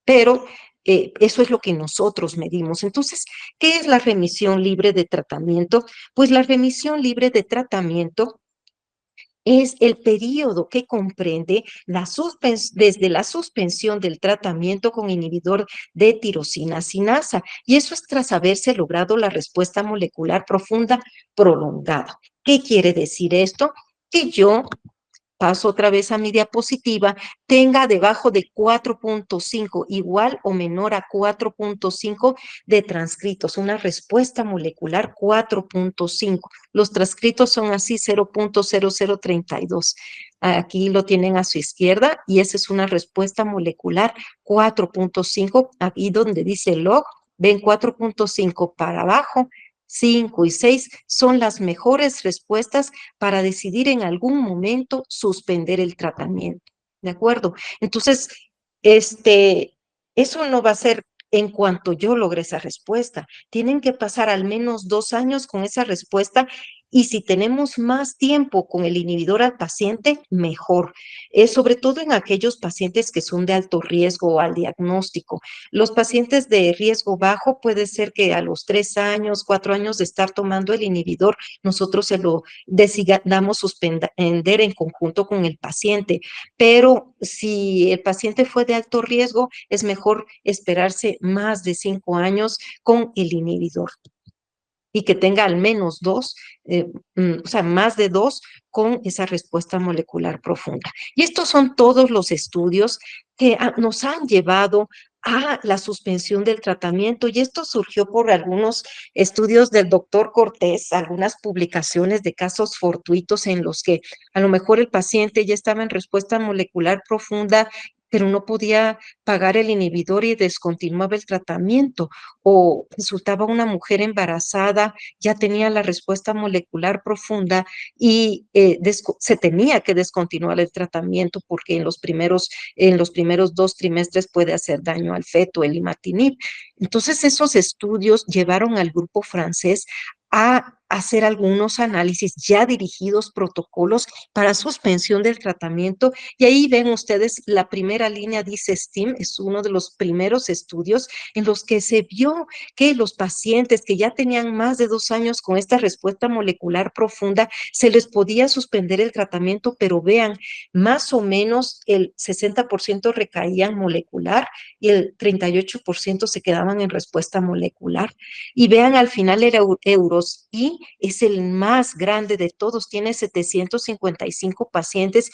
Pero eso es lo que nosotros medimos. Entonces, ¿qué es la remisión libre de tratamiento? Pues la remisión libre de tratamiento es el periodo que comprende desde la suspensión del tratamiento con inhibidor de tirosina sinasa, y eso es tras haberse logrado la respuesta molecular profunda prolongada. ¿Qué quiere decir esto? Que yo paso otra vez a mi diapositiva, tenga debajo de 4.5, igual o menor a 4.5 de transcritos, una respuesta molecular 4.5. Los transcritos son así 0.0032. Aquí lo tienen a su izquierda y esa es una respuesta molecular 4.5. Aquí donde dice log, ven 4.5 para abajo, 5 y 6 son las mejores respuestas para decidir en algún momento suspender el tratamiento. ¿De acuerdo? Entonces, eso no va a ser en cuanto yo logre esa respuesta. Tienen que pasar al menos 2 años con esa respuesta Y si tenemos más tiempo con el inhibidor al paciente, mejor. Sobre todo en aquellos pacientes que son de alto riesgo o al diagnóstico. Los pacientes de riesgo bajo puede ser que a los 3 años, 4 años de estar tomando el inhibidor, nosotros se lo decidamos suspender en conjunto con el paciente. Pero si el paciente fue de alto riesgo, es mejor esperarse más de 5 años con el inhibidor y que tenga al menos dos, o sea, más de dos con esa respuesta molecular profunda. Y estos son todos los estudios que nos han llevado a la suspensión del tratamiento, y esto surgió por algunos estudios del doctor Cortés, algunas publicaciones de casos fortuitos en los que a lo mejor el paciente ya estaba en respuesta molecular profunda, pero no podía pagar el inhibidor y descontinuaba el tratamiento, o resultaba una mujer embarazada, ya tenía la respuesta molecular profunda y se tenía que descontinuar el tratamiento porque en los primeros 2 trimestres puede hacer daño al feto, el imatinib. Entonces, esos estudios llevaron al grupo francés a hacer algunos análisis ya dirigidos, protocolos para suspensión del tratamiento, y ahí ven ustedes la primera línea, dice STEAM, es uno de los primeros estudios en los que se vio que los pacientes que ya tenían más de 2 años con esta respuesta molecular profunda, se les podía suspender el tratamiento, pero vean, más o menos el 60% recaían molecular y el 38% se quedaban en respuesta molecular. Y vean, al final el EUROS I es el más grande de todos, tiene 755 pacientes,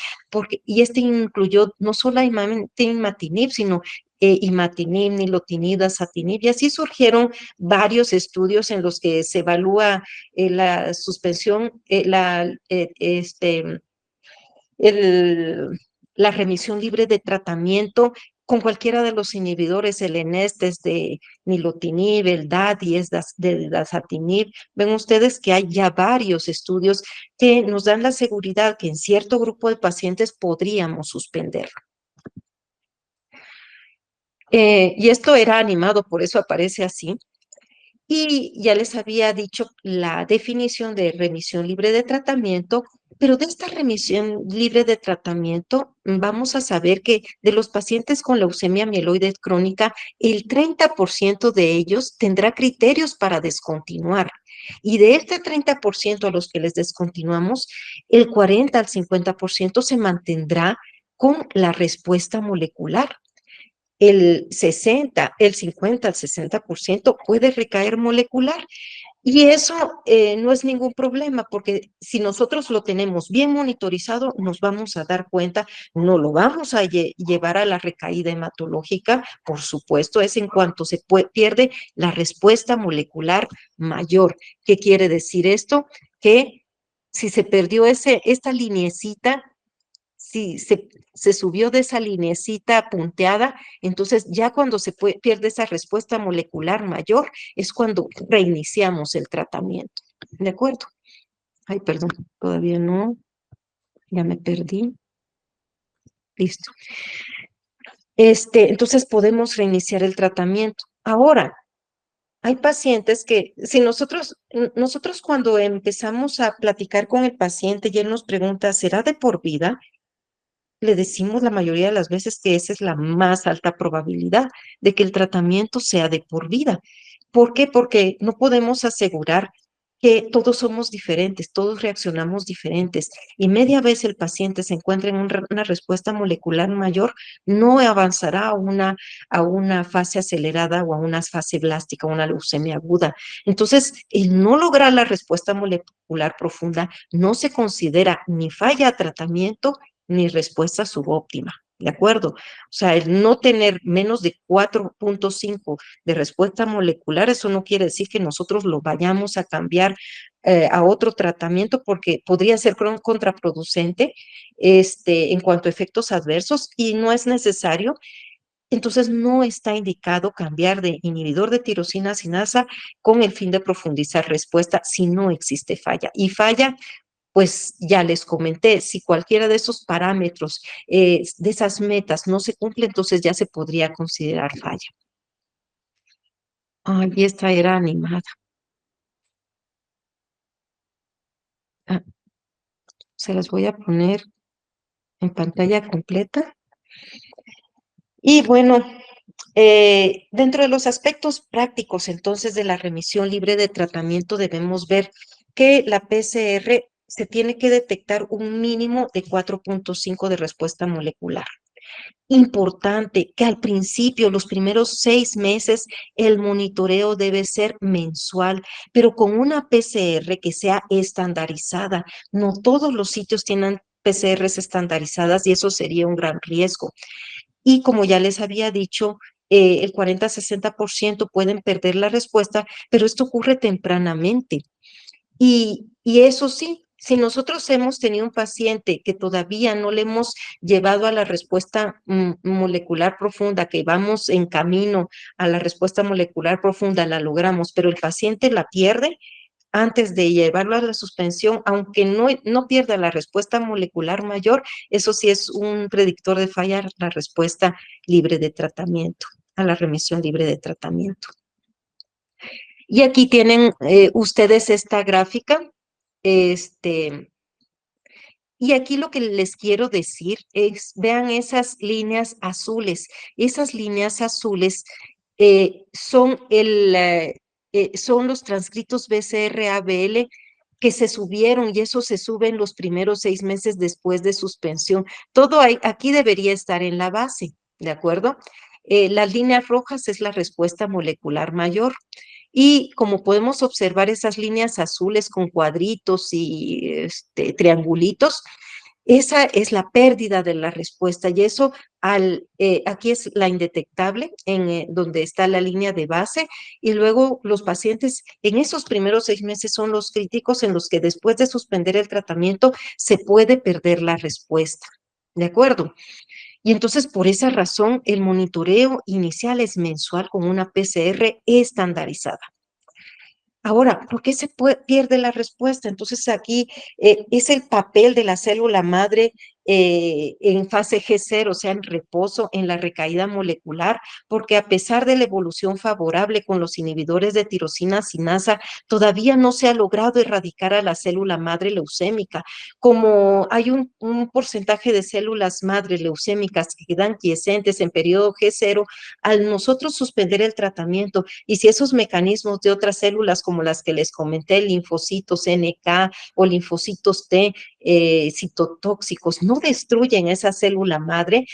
y este incluyó no solamente imatinib, sino imatinib, nilotinib, dasatinib, y así surgieron varios estudios en los que se evalúa la suspensión, el- la remisión libre de tratamiento con cualquiera de los inhibidores, el ENEST es de nilotinib, el DADI es de dasatinib. Ven ustedes que hay ya varios estudios que nos dan la seguridad que en cierto grupo de pacientes podríamos suspender. Y esto era animado, por eso aparece así. Y ya les había dicho la definición de remisión libre de tratamiento, pero de esta remisión libre de tratamiento vamos a saber que de los pacientes con leucemia mieloide crónica, el 30% de ellos tendrá criterios para descontinuar. Y de este 30% a los que les descontinuamos, el 40 al 50% se mantendrá con la respuesta molecular. El 50 al 60% puede recaer molecular. Y eso no es ningún problema, porque si nosotros lo tenemos bien monitorizado, nos vamos a dar cuenta, no lo vamos a llevar a la recaída hematológica, por supuesto, es en cuanto se pierde la respuesta molecular mayor. ¿Qué quiere decir esto? Que si se perdió esta lineecita, si se subió de esa lineecita punteada, entonces ya cuando se pierde esa respuesta molecular mayor es cuando reiniciamos el tratamiento. ¿De acuerdo? Ay, perdón, todavía no, ya me perdí. Listo. Entonces podemos reiniciar el tratamiento. Ahora, hay pacientes que, si nosotros cuando empezamos a platicar con el paciente y él nos pregunta, ¿será de por vida? Le decimos la mayoría de las veces que esa es la más alta probabilidad de que el tratamiento sea de por vida. ¿Por qué? Porque no podemos asegurar que todos somos diferentes, todos reaccionamos diferentes, y media vez el paciente se encuentra en una respuesta molecular mayor, no avanzará a una fase acelerada o a una fase blástica, una leucemia aguda. Entonces, el no lograr la respuesta molecular profunda no se considera ni falla a tratamiento ni respuesta subóptima, ¿de acuerdo? O sea, el no tener menos de 4.5 de respuesta molecular, eso no quiere decir que nosotros lo vayamos a cambiar a otro tratamiento, porque podría ser contraproducente en cuanto a efectos adversos, y no es necesario. Entonces, no está indicado cambiar de inhibidor de tirosina sinasa con el fin de profundizar respuesta si no existe falla. Y falla, pues ya les comenté, si cualquiera de esos parámetros, de esas metas no se cumple, entonces ya se podría considerar falla. Ay, esta era animada. Ah, se las voy a poner en pantalla completa. Y bueno, dentro de los aspectos prácticos entonces de la remisión libre de tratamiento debemos ver que la PCR se tiene que detectar un mínimo de 4.5 de respuesta molecular. Importante que al principio, los primeros 6 meses, el monitoreo debe ser mensual, pero con una PCR que sea estandarizada. No todos los sitios tienen PCRs estandarizadas y eso sería un gran riesgo. Y como ya les había dicho, el 40-60% pueden perder la respuesta, pero esto ocurre tempranamente. Y eso sí, si nosotros hemos tenido un paciente que todavía no le hemos llevado a la respuesta molecular profunda, que vamos en camino a la respuesta molecular profunda, la logramos, pero el paciente la pierde antes de llevarlo a la suspensión, aunque no pierda la respuesta molecular mayor, eso sí es un predictor de fallar la respuesta libre de tratamiento, a la remisión libre de tratamiento. Y aquí tienen ustedes esta gráfica. Y aquí lo que les quiero decir es, vean esas líneas azules. Esas líneas azules son los transcritos BCR-ABL que se subieron y eso se sube en los primeros 6 meses después de suspensión. Todo aquí debería estar en la base, ¿de acuerdo? Las líneas rojas es la respuesta molecular mayor. Y como podemos observar esas líneas azules con cuadritos y triangulitos, esa es la pérdida de la respuesta y eso aquí es la indetectable, donde está la línea de base y luego los pacientes en esos primeros 6 meses son los críticos en los que después de suspender el tratamiento se puede perder la respuesta. ¿De acuerdo? Y entonces por esa razón el monitoreo inicial es mensual con una PCR estandarizada. Ahora, ¿por qué se pierde la respuesta? Entonces aquí es el papel de la célula madre en fase G0, o sea, en reposo, en la recaída molecular, porque a pesar de la evolución favorable con los inhibidores de tirosina sinasa, todavía no se ha logrado erradicar a la célula madre leucémica. Como hay un porcentaje de células madre leucémicas que quedan quiescentes en periodo G0, al nosotros suspender el tratamiento y si esos mecanismos de otras células como las que les comenté, linfocitos NK o linfocitos T, citotóxicos, no destruyen esa célula madre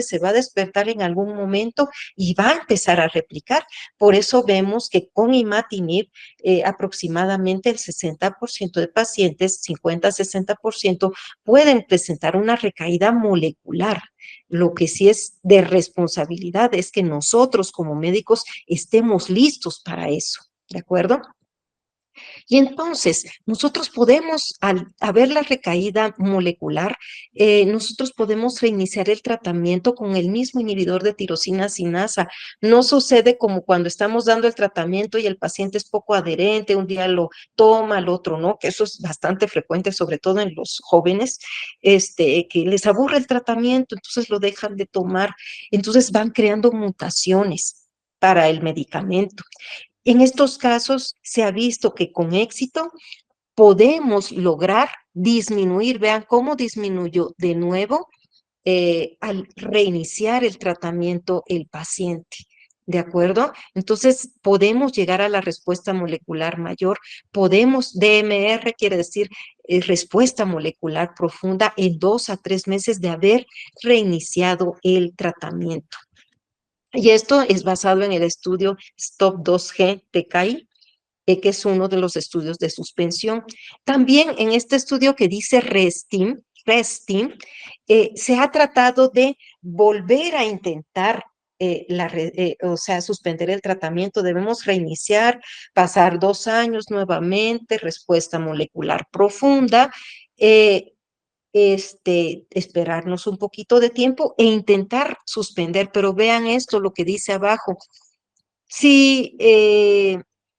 se va a despertar en algún momento y va a empezar a replicar. Por eso vemos que con imatinib aproximadamente el 60% de pacientes, 50-60%, pueden presentar una recaída molecular. Lo que sí es de responsabilidad es que nosotros como médicos estemos listos para eso, ¿de acuerdo? Y entonces, nosotros podemos, al haber la recaída molecular, nosotros podemos reiniciar el tratamiento con el mismo inhibidor de tirosina sinasa. No sucede como cuando estamos dando el tratamiento y el paciente es poco adherente, un día lo toma, al otro no, que eso es bastante frecuente, sobre todo en los jóvenes, que les aburre el tratamiento, entonces lo dejan de tomar, entonces van creando mutaciones para el medicamento. En estos casos se ha visto que con éxito podemos lograr disminuir, vean cómo disminuyó de nuevo al reiniciar el tratamiento el paciente. ¿De acuerdo? Entonces, podemos llegar a la respuesta molecular mayor, DMR quiere decir respuesta molecular profunda en 2 a 3 meses de haber reiniciado el tratamiento. Y esto es basado en el estudio STOP2G TKI, que es uno de los estudios de suspensión. También en este estudio que dice RESTIM, se ha tratado de volver a intentar suspender el tratamiento. Debemos reiniciar, pasar 2 años nuevamente, respuesta molecular profunda, esperarnos un poquito de tiempo e intentar suspender, pero vean esto, lo que dice abajo. Si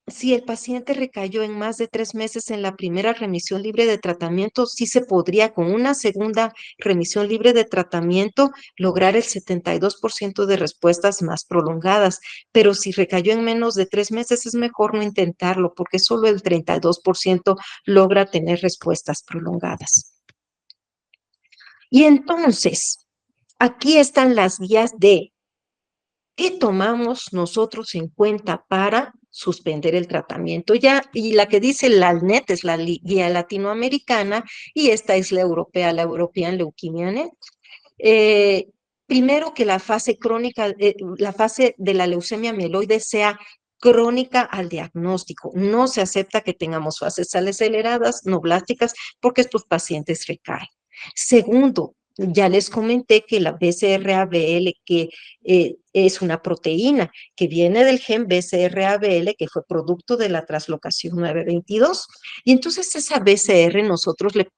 si el paciente recayó en más de 3 meses en la primera remisión libre de tratamiento, sí se podría con una segunda remisión libre de tratamiento lograr el 72% de respuestas más prolongadas. Pero si recayó en menos de 3 meses, es mejor no intentarlo porque solo el 32% logra tener respuestas prolongadas. Y entonces, aquí están las guías de ¿qué tomamos nosotros en cuenta para suspender el tratamiento? Ya, y la que dice la ALNET es la guía latinoamericana y esta es la europea, la European Leukemia Net. Eh, Primero que la fase crónica, la fase de la leucemia mieloide sea crónica al diagnóstico. No se acepta que tengamos fases aceleradas, no blásticas, porque estos pacientes recaen. Segundo, ya les comenté que la BCR-ABL, que es una proteína que viene del gen BCR-ABL, que fue producto de la translocación 922. Y entonces esa BCR nosotros le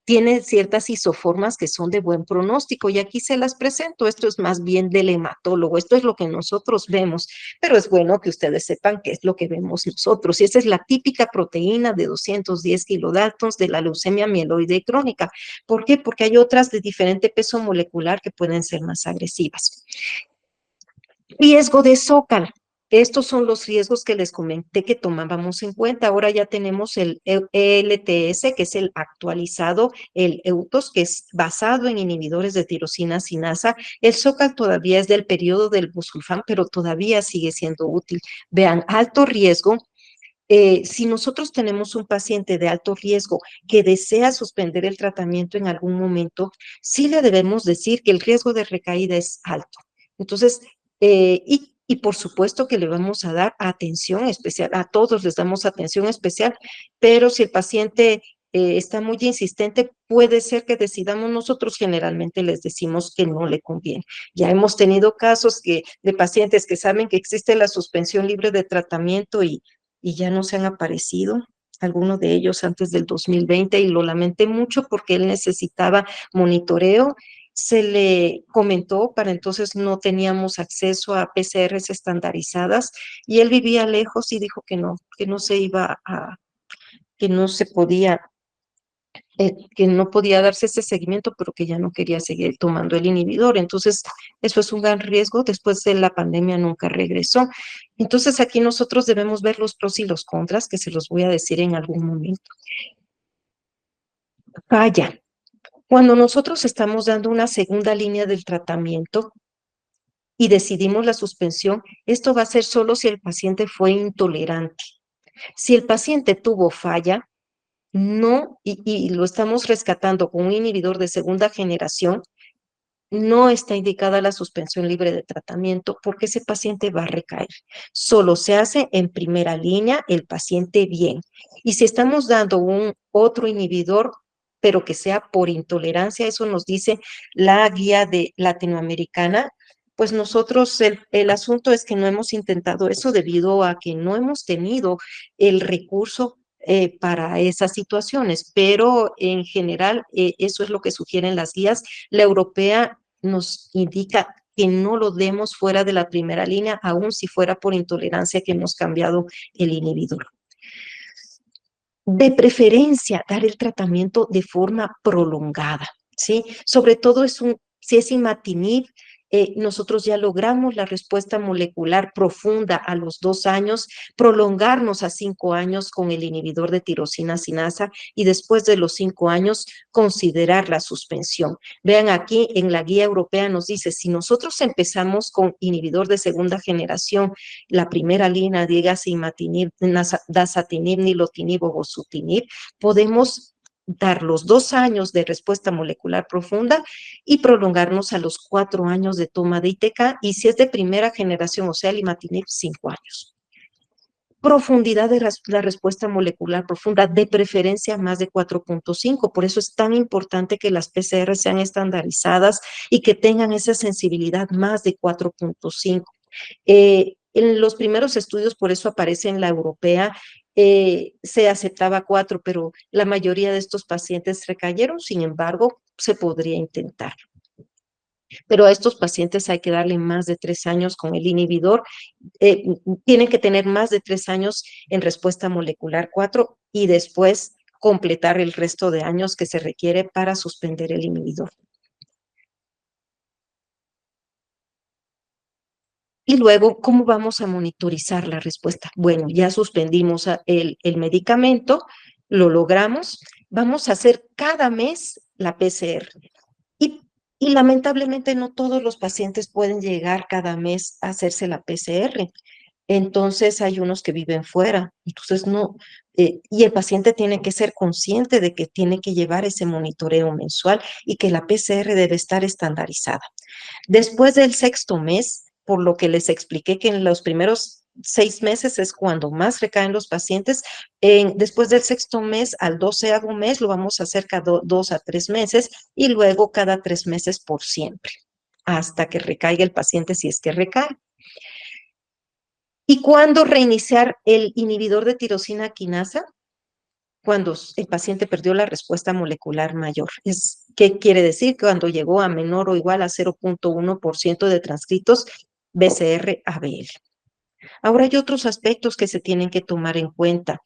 tiene ciertas isoformas que son de buen pronóstico y aquí se las presento. Esto es más bien del hematólogo, esto es lo que nosotros vemos, pero es bueno que ustedes sepan qué es lo que vemos nosotros. Y esa es la típica proteína de 210 kilodaltons de la leucemia mieloide crónica. ¿Por qué? Porque hay otras de diferente peso molecular que pueden ser más agresivas. Riesgo de zócalo. Estos son los riesgos que les comenté que tomábamos en cuenta. Ahora ya tenemos el ELTS, que es el actualizado, el EUTOS, que es basado en inhibidores de tirosina sinasa. El zócalo todavía es del periodo del busulfán, pero todavía sigue siendo útil. Vean, alto riesgo. Si nosotros tenemos un paciente de alto riesgo que desea suspender el tratamiento en algún momento, sí le debemos decir que el riesgo de recaída es alto. Entonces, y por supuesto que le vamos a dar atención especial, a todos les damos atención especial, pero si el paciente está muy insistente, puede ser que decidamos nosotros, generalmente les decimos que no le conviene. Ya hemos tenido casos de pacientes que saben que existe la suspensión libre de tratamiento y ya no se han aparecido, algunos de ellos antes del 2020, y lo lamenté mucho porque él necesitaba monitoreo. Se le comentó, para entonces no teníamos acceso a PCRs estandarizadas y él vivía lejos y dijo que no se iba a, que no se podía, que no podía darse ese seguimiento, pero que ya no quería seguir tomando el inhibidor. Entonces, eso es un gran riesgo. Después de la pandemia nunca regresó. Entonces, aquí nosotros debemos ver los pros y los contras, que se los voy a decir en algún momento. Falla. Cuando nosotros estamos dando una segunda línea del tratamiento y decidimos la suspensión, esto va a ser solo si el paciente fue intolerante. Si el paciente tuvo falla, no, y lo estamos rescatando con un inhibidor de segunda generación, no está indicada la suspensión libre de tratamiento porque ese paciente va a recaer. Solo se hace en primera línea el paciente bien. Y si estamos dando un otro inhibidor, pero que sea por intolerancia, eso nos dice la guía de latinoamericana, pues nosotros el asunto es que no hemos intentado eso debido a que no hemos tenido el recurso para esas situaciones, pero en general eso es lo que sugieren las guías. La europea nos indica que no lo demos fuera de la primera línea, aun si fuera por intolerancia que hemos cambiado el inhibidor. De preferencia, dar el tratamiento de forma prolongada, ¿sí? Sobre todo si es imatinib, nosotros ya logramos la respuesta molecular profunda a los 2 años, prolongarnos a 5 años con el inhibidor de tirosina sinasa y después de los 5 años considerar la suspensión. Vean aquí en la guía europea nos dice, si nosotros empezamos con inhibidor de segunda generación, la primera línea, dígase imatinib, dasatinib, nilotinib o bosutinib, podemos dar los 2 años de respuesta molecular profunda y prolongarnos a los 4 años de toma de ITK, y si es de primera generación, o sea, el imatinib, 5 años. Profundidad de la respuesta molecular profunda, de preferencia más de 4.5. Por eso es tan importante que las PCR sean estandarizadas y que tengan esa sensibilidad más de 4.5. En los primeros estudios, por eso aparece en la europea, se aceptaba 4, pero la mayoría de estos pacientes recayeron, sin embargo, se podría intentar. Pero a estos pacientes hay que darle más de 3 años con el inhibidor. Tienen que tener más de 3 años en respuesta molecular 4 y después completar el resto de años que se requiere para suspender el inhibidor. Y luego, ¿cómo vamos a monitorizar la respuesta? Bueno, ya suspendimos el medicamento, lo logramos, vamos a hacer cada mes la PCR. Y, y lamentablemente no todos los pacientes pueden llegar cada mes a hacerse la PCR. Entonces hay unos que viven fuera, entonces no, y el paciente tiene que ser consciente de que tiene que llevar ese monitoreo mensual y que la PCR debe estar estandarizada. Después del sexto mes, por lo que les expliqué que en los primeros 6 meses es cuando más recaen los pacientes, después del sexto mes al 12º mes lo vamos a hacer cada 2 a 3 meses y luego cada 3 meses por siempre, hasta que recaiga el paciente si es que recae. ¿Y cuándo reiniciar el inhibidor de tirosina quinasa? Cuando el paciente perdió la respuesta molecular mayor. ¿Qué quiere decir? Cuando llegó a menor o igual a 0.1% de transcritos BCR-ABL. Ahora hay otros aspectos que se tienen que tomar en cuenta.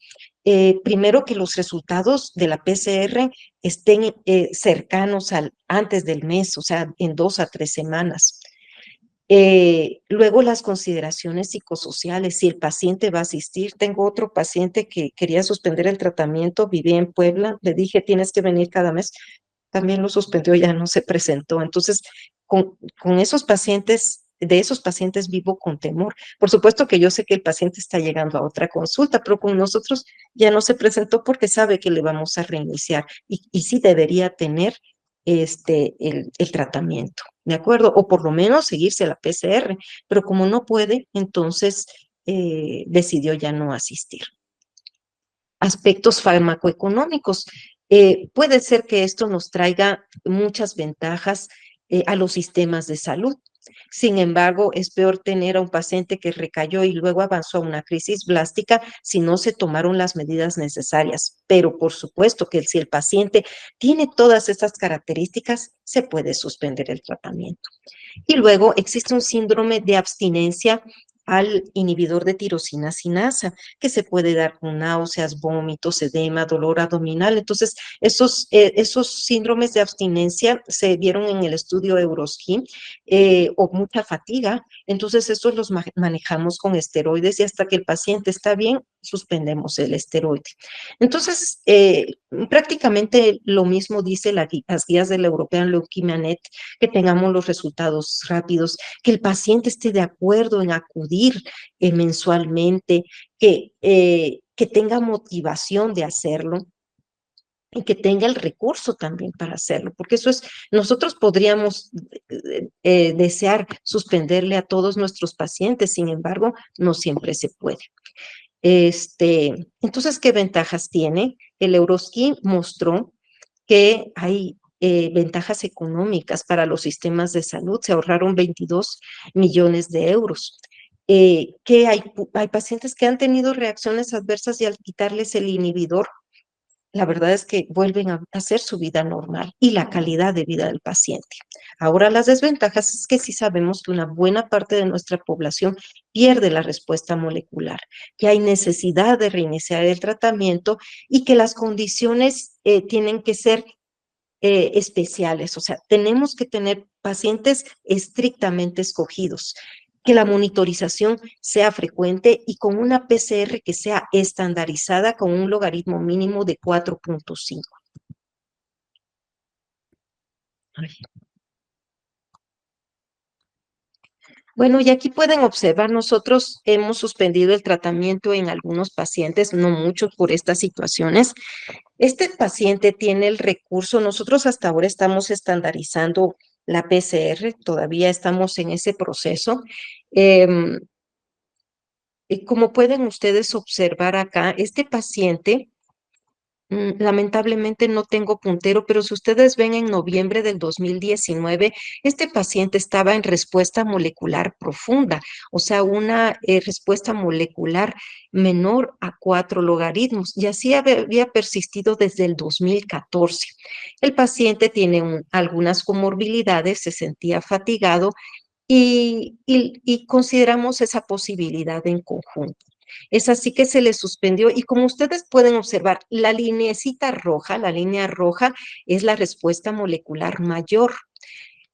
Primero, que los resultados de la PCR estén cercanos antes del mes, o sea, en 2 a 3 semanas. Luego las consideraciones psicosociales, si el paciente va a asistir. Tengo otro paciente que quería suspender el tratamiento, vivía en Puebla, le dije tienes que venir cada mes, también lo suspendió, ya no se presentó. Entonces, con esos pacientes, de esos pacientes vivo con temor. Por supuesto que yo sé que el paciente está llegando a otra consulta, pero con nosotros ya no se presentó porque sabe que le vamos a reiniciar y sí debería tener el tratamiento, ¿de acuerdo? O por lo menos seguirse la PCR, pero como no puede, entonces decidió ya no asistir. Aspectos farmacoeconómicos. Puede ser que esto nos traiga muchas ventajas a los sistemas de salud. Sin embargo, es peor tener a un paciente que recayó y luego avanzó a una crisis blástica si no se tomaron las medidas necesarias. Pero por supuesto que si el paciente tiene todas estas características, se puede suspender el tratamiento. Y luego existe un síndrome de abstinencia al inhibidor de tirosina quinasa, que se puede dar con náuseas, vómitos, edema, dolor abdominal. Entonces, esos síndromes de abstinencia se vieron en el estudio Euroskin, o mucha fatiga. Entonces, estos los manejamos con esteroides y hasta que el paciente está bien, suspendemos el esteroide. Entonces, prácticamente lo mismo dice las guías de la European Leukemia Net, que tengamos los resultados rápidos, que el paciente esté de acuerdo en acudir mensualmente, que tenga motivación de hacerlo y que tenga el recurso también para hacerlo, porque eso es, nosotros podríamos desear suspenderle a todos nuestros pacientes, sin embargo, no siempre se puede. Entonces, ¿qué ventajas tiene? El Euroskin mostró que hay ventajas económicas para los sistemas de salud, se ahorraron 22 millones de euros. Que hay pacientes que han tenido reacciones adversas y al quitarles el inhibidor, la verdad es que vuelven a hacer su vida normal y la calidad de vida del paciente. Ahora, las desventajas es que sí sabemos que una buena parte de nuestra población pierde la respuesta molecular, que hay necesidad de reiniciar el tratamiento y que las condiciones tienen que ser especiales, o sea, tenemos que tener pacientes estrictamente escogidos, que la monitorización sea frecuente y con una PCR que sea estandarizada con un logaritmo mínimo de 4.5. Bueno, y aquí pueden observar, nosotros hemos suspendido el tratamiento en algunos pacientes, no muchos por estas situaciones. Este paciente tiene el recurso, nosotros hasta ahora estamos estandarizando la PCR, todavía estamos en ese proceso. Y como pueden ustedes observar acá, este paciente Lamentablemente no tengo puntero, pero si ustedes ven en noviembre del 2019, este paciente estaba en respuesta molecular profunda, o sea, una respuesta molecular menor a 4 logaritmos, y así había persistido desde el 2014. El paciente tiene algunas comorbilidades, se sentía fatigado y consideramos esa posibilidad en conjunto. Es así que se le suspendió y como ustedes pueden observar, la lineecita roja, la línea roja es la respuesta molecular mayor.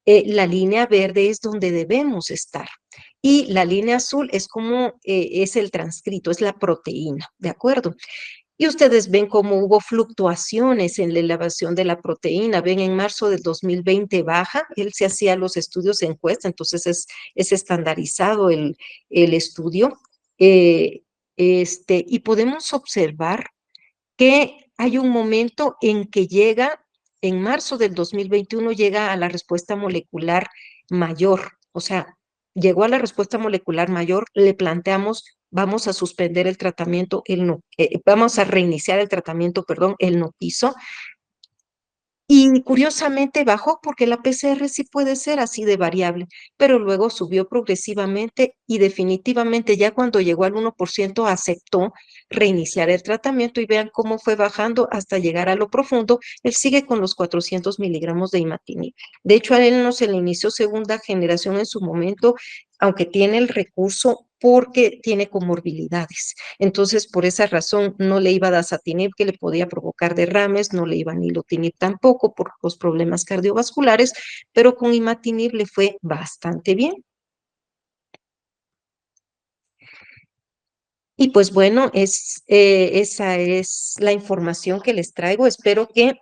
La línea verde es donde debemos estar. Y la línea azul es como es el transcrito, es la proteína, ¿de acuerdo? Y ustedes ven cómo hubo fluctuaciones en la elevación de la proteína. Ven, en marzo del 2020 baja, él se hacía los estudios de encuesta, entonces es estandarizado el estudio. Eh, y podemos observar que hay un momento en que llega, en marzo del 2021, llega a la respuesta molecular mayor. O sea, llegó a la respuesta molecular mayor, le planteamos, vamos a suspender el tratamiento, él no, vamos a reiniciar el tratamiento, perdón, él no quiso. Y curiosamente bajó porque la PCR sí puede ser así de variable, pero luego subió progresivamente y definitivamente ya cuando llegó al 1% aceptó reiniciar el tratamiento y vean cómo fue bajando hasta llegar a lo profundo. Él sigue con los 400 miligramos de imatinib. De hecho, a él no se le inició segunda generación en su momento, aunque tiene el recurso porque tiene comorbilidades. Entonces, por esa razón, no le iba dasatinib, que le podía provocar derrames, no le iba nilotinib tampoco por los problemas cardiovasculares, pero con imatinib le fue bastante bien. Y pues bueno, esa es la información que les traigo. Espero que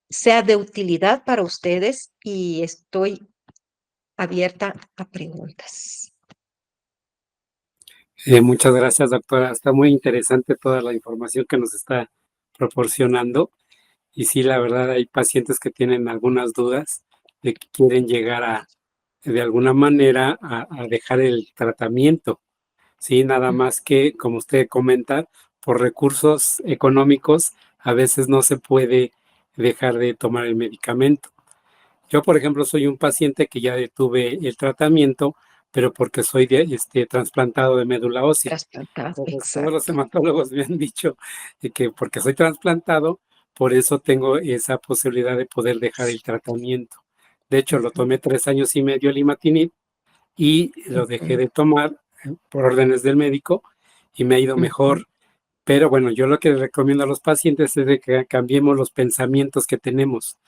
sea de utilidad para ustedes y estoy abierta a preguntas. Muchas gracias, doctora. Está muy interesante toda la información que nos está proporcionando. Y sí, la verdad, hay pacientes que tienen algunas dudas de que quieren llegar de alguna manera, a dejar el tratamiento. Sí, nada más que, como usted comenta, por recursos económicos, a veces no se puede dejar de tomar el medicamento. Yo, por ejemplo, soy un paciente que ya detuve el tratamiento, pero porque soy trasplantado de médula ósea. Trasplantado, Entonces, todos los exacto. hematólogos me han dicho de que porque soy trasplantado, por eso tengo esa posibilidad de poder dejar el tratamiento. De hecho, lo tomé 3 años y medio el imatinib y lo dejé de tomar por órdenes del médico y me ha ido mejor. Pero bueno, yo lo que les recomiendo a los pacientes es de que cambiemos los pensamientos que tenemos,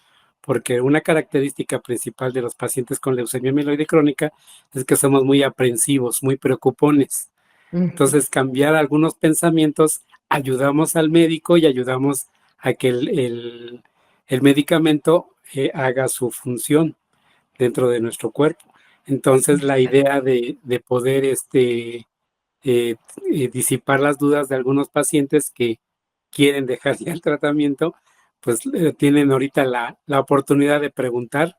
porque una característica principal de los pacientes con leucemia mieloide crónica es que somos muy aprensivos, muy preocupones. Entonces, cambiar algunos pensamientos, ayudamos al médico y ayudamos a que el medicamento haga su función dentro de nuestro cuerpo. Entonces, la idea de poder disipar las dudas de algunos pacientes que quieren dejar ya el tratamiento, pues tienen ahorita la oportunidad de preguntar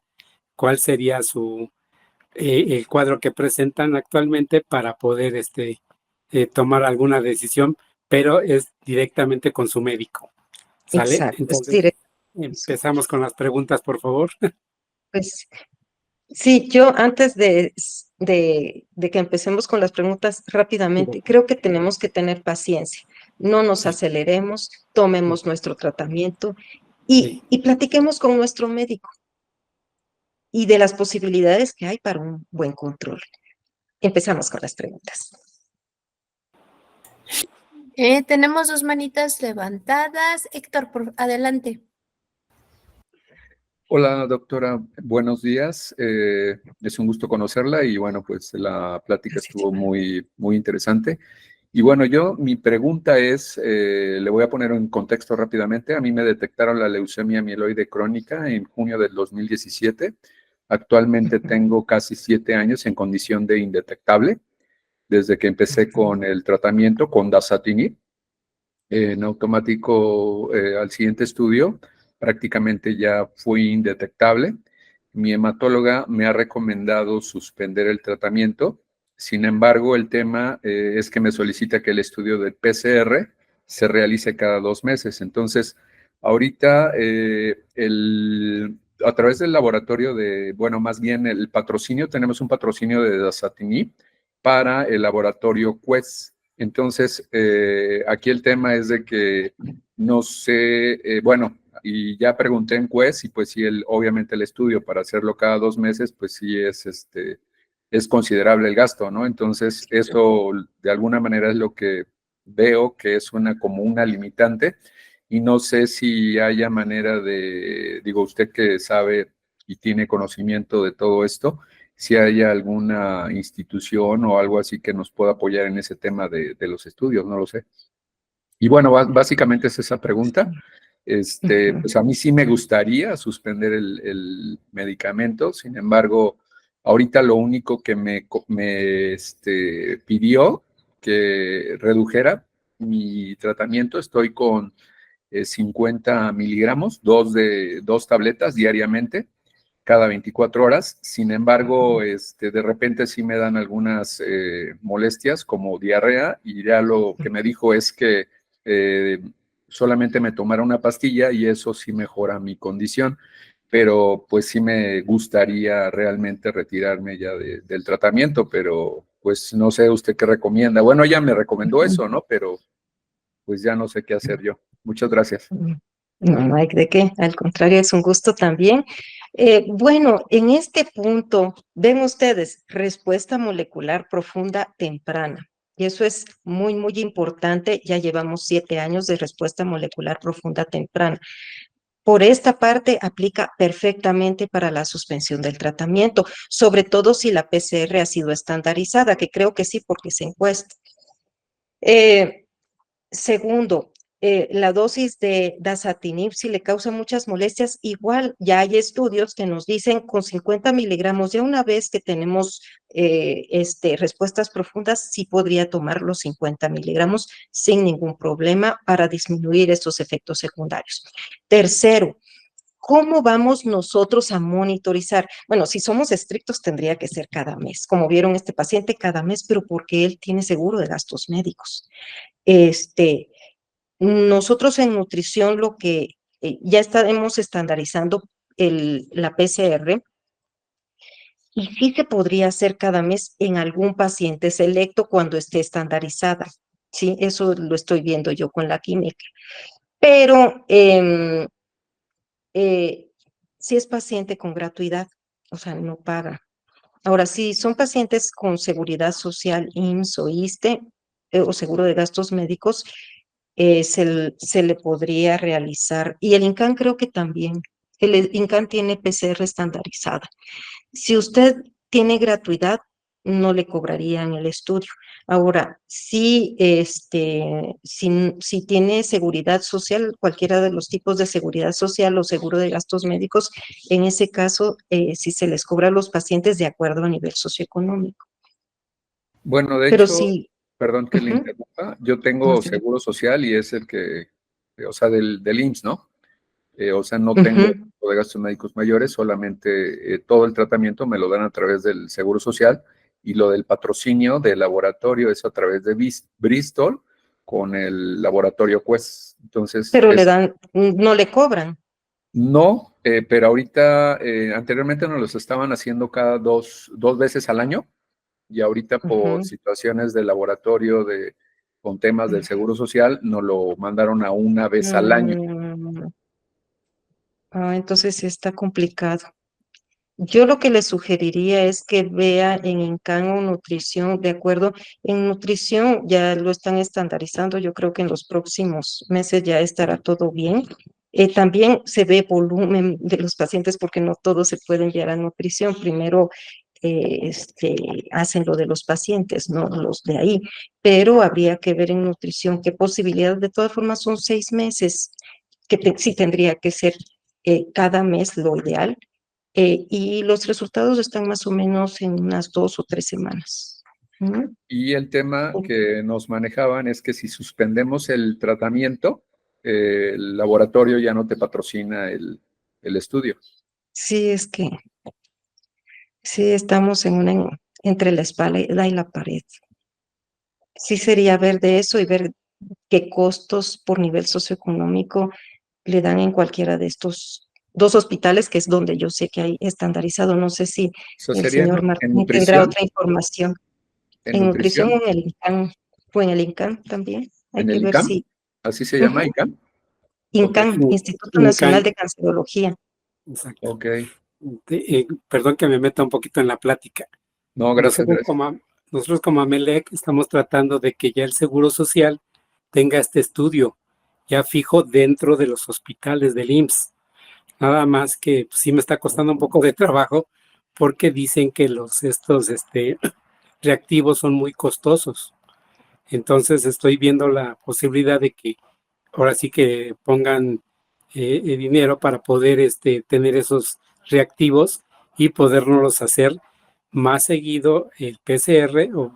cuál sería el cuadro que presentan actualmente para poder tomar alguna decisión, pero es directamente con su médico. ¿Sale? Exacto, es Entonces, directo. empezamos con las preguntas, por favor. Pues sí, yo antes de que empecemos con las preguntas rápidamente, creo que tenemos que tener paciencia. No nos aceleremos, tomemos nuestro tratamiento Sí. y platiquemos con nuestro médico y de las posibilidades que hay para un buen control. Empezamos con las preguntas. Tenemos 2 manitas levantadas. Héctor, adelante. Hola, doctora, buenos días. Es un gusto conocerla y bueno, pues la plática estuvo muy, muy interesante. Y bueno, mi pregunta es, le voy a poner en contexto rápidamente. A mí me detectaron la leucemia mieloide crónica en junio del 2017. Actualmente tengo casi 7 años en condición de indetectable, desde que empecé con el tratamiento con dasatinib. En automático, al siguiente estudio, prácticamente ya fui indetectable. Mi hematóloga me ha recomendado suspender el tratamiento. Sin embargo, el tema es que me solicita que el estudio del PCR se realice cada 2 meses. Entonces, ahorita a través del laboratorio bueno, más bien el patrocinio, tenemos un patrocinio de Dasatinib para el laboratorio Quest. Entonces, aquí el tema es de que no sé, bueno, y ya pregunté en Quest y pues sí, obviamente el estudio para hacerlo cada 2 meses, pues sí es considerable el gasto, ¿no? Entonces, eso de alguna manera es lo que veo que es como una limitante y no sé si haya manera digo, usted que sabe y tiene conocimiento de todo esto, si hay alguna institución o algo así que nos pueda apoyar en ese tema de los estudios, no lo sé. Y bueno, básicamente es esa pregunta. Pues a mí sí me gustaría suspender el medicamento, sin embargo, ahorita lo único que me pidió que redujera mi tratamiento, estoy con 50 miligramos, dos tabletas diariamente, cada 24 horas. Sin embargo, de repente sí me dan algunas molestias como diarrea y ya lo que me dijo es que eh, solamente me tomara una pastilla y eso sí mejora mi condición, pero pues sí me gustaría realmente retirarme ya del tratamiento, pero pues no sé usted qué recomienda. Bueno, ella me recomendó eso, ¿no? Pero pues ya no sé qué hacer yo. Muchas gracias. No, no hay de qué, al contrario, es un gusto también. Bueno, en este punto, ven ustedes, respuesta molecular profunda temprana. Y eso es muy, muy importante. Ya llevamos 7 años de respuesta molecular profunda temprana. Por esta parte, aplica perfectamente para la suspensión del tratamiento, sobre todo si la PCR ha sido estandarizada, que creo que sí, porque se encuesta. Segundo, la dosis de dasatinib, si le causa muchas molestias, igual ya hay estudios que nos dicen con 50 miligramos, ya una vez que tenemos respuestas profundas, sí podría tomar los 50 miligramos sin ningún problema para disminuir estos efectos secundarios. Tercero, ¿cómo vamos nosotros a monitorizar? Bueno, si somos estrictos tendría que ser cada mes, como vieron este paciente cada mes, pero porque él tiene seguro de gastos médicos. Este, Nosotros en nutrición lo que ya estaremos estandarizando la PCR y sí se podría hacer cada mes en algún paciente selecto cuando esté estandarizada. Sí, eso lo estoy viendo yo con la química. Pero si es paciente con gratuidad, o sea, no paga. Ahora, si son pacientes con seguridad social, IMSS o ISSSTE, o seguro de gastos médicos, se le podría realizar. Y el INCAN creo que también. El INCAN tiene PCR estandarizada. Si usted tiene gratuidad, no le cobrarían el estudio. Ahora, si tiene seguridad social, cualquiera de los tipos de seguridad social o seguro de gastos médicos, en ese caso, sí se les cobra a los pacientes de acuerdo a nivel socioeconómico. Bueno, de Pero hecho, sí, perdón que le ujú, interrumpa, yo no tengo sé, seguro social y es el que, o sea, del IMSS, ¿no? O sea, no tengo ujú. de gastos médicos mayores, solamente todo el tratamiento me lo dan a través del seguro social y lo del patrocinio del laboratorio es a través de Bristol con el laboratorio Quest. Entonces, Pero no le cobran. no, pero ahorita, anteriormente nos los estaban haciendo cada dos veces al año y ahorita por Ujú. situaciones del laboratorio con temas del seguro social nos lo mandaron a una vez al año. Mm, entonces sí está complicado. Yo lo que le sugeriría es que vea en Incan o Nutrición, de acuerdo, en Nutrición ya lo están estandarizando, yo creo que en los próximos meses ya estará todo bien. También se ve volumen de los pacientes porque no todo se puede enviar a Nutrición. Primero hacen lo de los pacientes, no los de ahí, pero habría que ver en Nutrición qué posibilidades. De todas formas son 6 meses, que sí tendría que ser cada mes lo ideal, y los resultados están más o menos en unas 2 o 3 semanas. ¿Mm? Y el tema que nos manejaban es que si suspendemos el tratamiento, el laboratorio ya no te patrocina el estudio. Sí, es que sí estamos entre la espalda y la pared. Sí sería ver de eso y ver qué costos por nivel socioeconómico le dan en cualquiera de estos dos hospitales, que es donde yo sé que hay estandarizado. No sé si O sea, el sería señor en Martín tendrá nutrición, otra información. en En nutrición nutrición, o en el INCAN, o en el INCAN también. Hay en que el ver ICAM, si. así se llama Ujú. ICAM. Ok, INCAN, Instituto Nacional INCAN, de Cancerología. exacto. ok. Perdón que me meta un poquito en la plática. No, gracias, Nosotros gracias. como, nosotros como AMELEC estamos tratando de que ya el Seguro Social tenga este estudio ya fijo dentro de los hospitales del IMSS. Nada más que pues, sí me está costando un poco de trabajo porque dicen que estos reactivos son muy costosos. Entonces estoy viendo la posibilidad de que ahora sí que pongan dinero para poder tener esos reactivos y podernos hacer más seguido el PCR o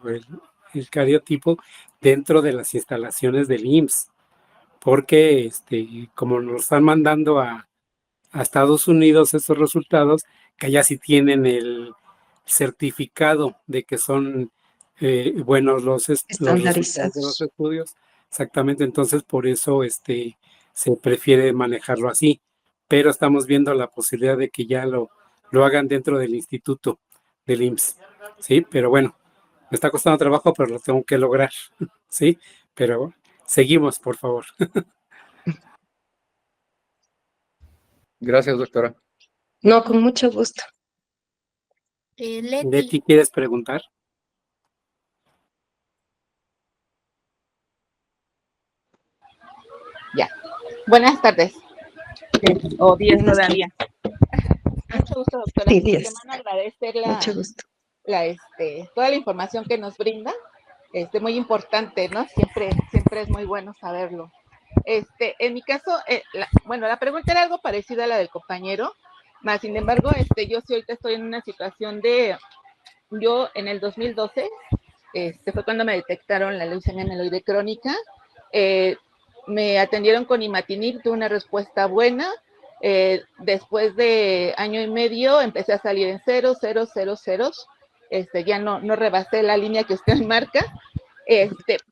el cariotipo dentro de las instalaciones del IMSS, porque como nos están mandando a Estados Unidos esos resultados, que allá sí tienen el certificado de que son buenos los resultados de los Estandarizados. estudios. Exactamente, entonces por eso se prefiere manejarlo así, pero estamos viendo la posibilidad de que ya lo hagan dentro del instituto del IMSS, ¿sí? Pero bueno, me está costando trabajo, pero lo tengo que lograr, ¿sí? Pero seguimos, por favor. Gracias, doctora. No, con mucho gusto. Leti, Leti, ¿quieres preguntar? Ya. Buenas tardes. O días Buenas todavía. Mucho gusto, doctora. Sí, De 10. antemano agradecer Mucho gusto. toda la información que nos brinda. Muy importante, ¿no? Siempre es muy bueno saberlo. En mi caso, la pregunta era algo parecida a la del compañero, más sin embargo, yo sí ahorita estoy en una situación yo en el 2012, fue cuando me detectaron la leucemia mieloide crónica. Me atendieron con imatinib, tuve una respuesta buena. Después de año y medio empecé a salir en 0, 0, 0, 0. Ya no rebasé la línea que usted marca.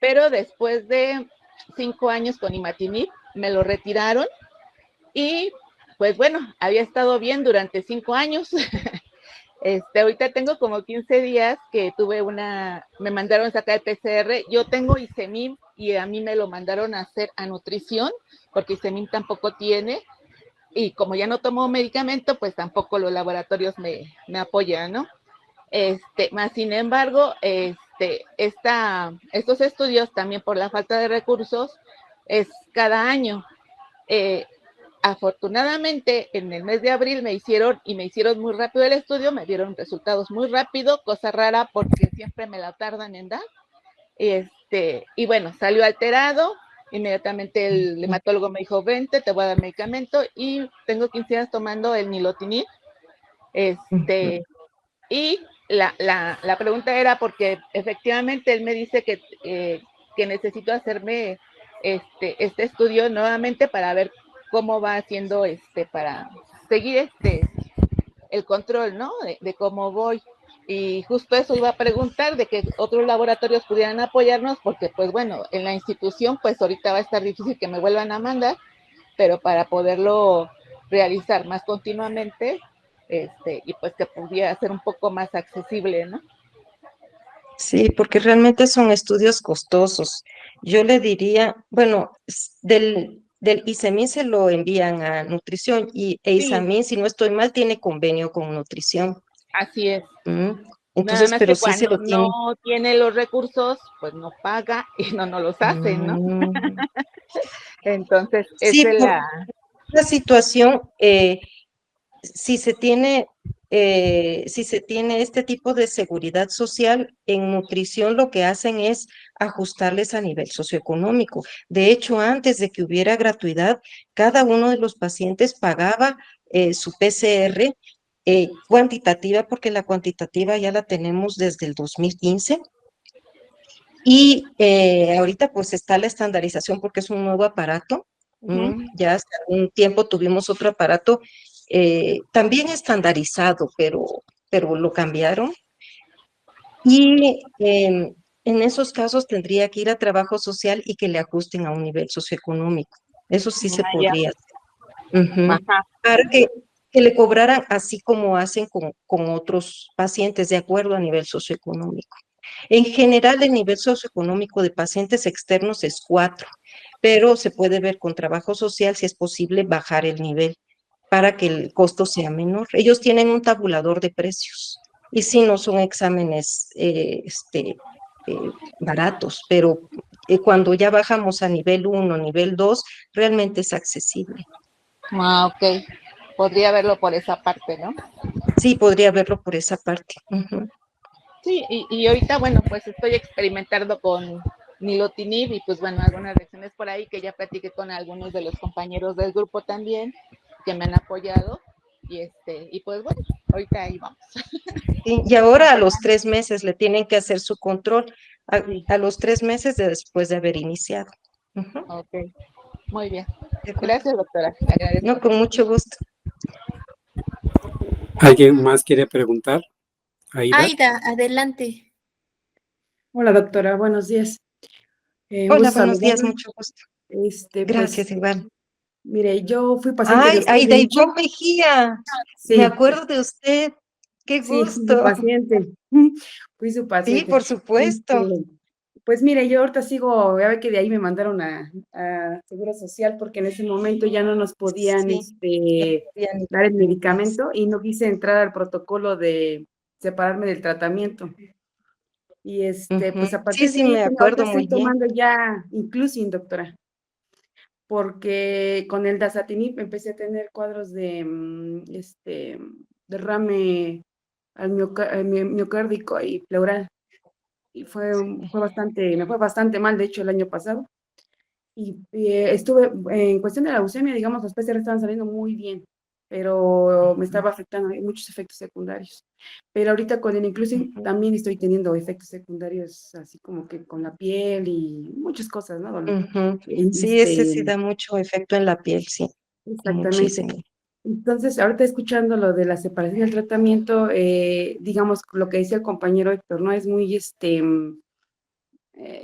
Pero después de 5 años con imatinib, me lo retiraron y pues bueno, había estado bien durante 5 años. Ahorita tengo como 15 días que me mandaron a sacar el PCR. Yo tengo ISEMIM y a mí me lo mandaron a hacer a nutrición, porque ISEMIM tampoco tiene. Y como ya no tomo medicamento, pues tampoco los laboratorios me apoyan, ¿no? Más sin embargo, estos estudios también por la falta de recursos es cada año. Eh, Afortunadamente, en el mes de abril me hicieron muy rápido el estudio, me dieron resultados muy rápido, cosa rara porque siempre me la tardan en dar. Y bueno, salió alterado, inmediatamente el hematólogo me dijo, vente, te voy a dar medicamento, y tengo 15 días tomando el nilotinib. Y la pregunta era porque efectivamente él me dice que necesito hacerme este estudio nuevamente para ver cómo va haciendo para seguir el control, ¿no? De cómo voy. Y justo eso iba a preguntar, de que otros laboratorios pudieran apoyarnos, porque pues bueno, en la institución pues ahorita va a estar difícil que me vuelvan a mandar, pero para poderlo realizar más continuamente, y pues que pudiera ser un poco más accesible, ¿no? Sí, porque realmente son estudios costosos. Yo le diría, bueno, del ISEMI se lo envían a nutrición y Sí, ISAMI, si no estoy mal, tiene convenio con nutrición. así es. ¿Mm? Nada Entonces, más pero que sí se cuando lo tiene. no tiene los recursos, pues no paga y no los hacen, ¿no? Mm, Entonces, esa sí, es por la situación, si se tiene este tipo de seguridad social, en nutrición lo que hacen es ajustarles a nivel socioeconómico. De hecho, antes de que hubiera gratuidad, cada uno de los pacientes pagaba su PCR cuantitativa, porque la cuantitativa ya la tenemos desde el 2015. Y ahorita pues está la estandarización porque es un nuevo aparato. Ya hace un tiempo tuvimos otro aparato también estandarizado, pero lo cambiaron. Y En esos casos tendría que ir a trabajo social y que le ajusten a un nivel socioeconómico. Eso sí se Ah, ya. podría hacer. Ujú. Ajá. Para que le cobraran así como hacen con otros pacientes, de acuerdo a nivel socioeconómico. En general, el nivel socioeconómico de pacientes externos es 4, pero se puede ver con trabajo social si es posible bajar el nivel para que el costo sea menor. Ellos tienen un tabulador de precios y si no son exámenes baratos, pero cuando ya bajamos a nivel 1, nivel 2, realmente es accesible. Ah, ok. Podría verlo por esa parte, ¿no? Sí, podría verlo por esa parte. Ujú. Sí, y ahorita, bueno, pues estoy experimentando con nilotinib y pues bueno, algunas lecciones por ahí que ya platiqué con algunos de los compañeros del grupo también, que me han apoyado y pues bueno, ahorita ahí vamos. Sí, y ahora a los 3 meses le tienen que hacer su control, Sí, a los 3 meses después de haber iniciado. Ujú. ok, muy bien. ¿De acuerdo? Gracias, doctora, le agradezco. No, con mucho gusto. ¿Alguien más quiere preguntar? Aida. Aida, adelante. Hola doctora, buenos días. Un Hola, gusto buenos días, saludarla. mucho gusto. Pues, Gracias, igual. mire, yo fui paciente de Ay, usted Aida Ivonne Mejía, me Sí, acuerdo de usted. Qué sí, fui su gusto. paciente. Fui su Sí, paciente. por supuesto. Pues mire, yo ahorita sigo, ya ve que de ahí me mandaron a Seguro Social porque en ese momento ya no nos podían Sí, bien. dar el medicamento y no quise entrar al protocolo de separarme del tratamiento. Y Ujú. pues a Sí, partir de sí, ahí, me pues ahorita acuerdo estoy muy bien. tomando ya Inclusin, doctora, porque con el dasatinib empecé a tener cuadros de derrame miocárdico y pleural. Y me fue bastante mal, de hecho, el año pasado. Estuve, en cuestión de la leucemia, digamos, los PCR estaban saliendo muy bien, pero me estaba afectando, hay muchos efectos secundarios. Pero ahorita con el Inclusive Ujú. también estoy teniendo efectos secundarios, así como que con la piel y muchas cosas, ¿no? Ujú. Sí, ese Este, sí da mucho efecto en la piel, sí, exactamente. muchísimo. Entonces, ahorita escuchando lo de la separación del tratamiento, digamos, lo que decía el compañero Héctor, ¿no? Es muy,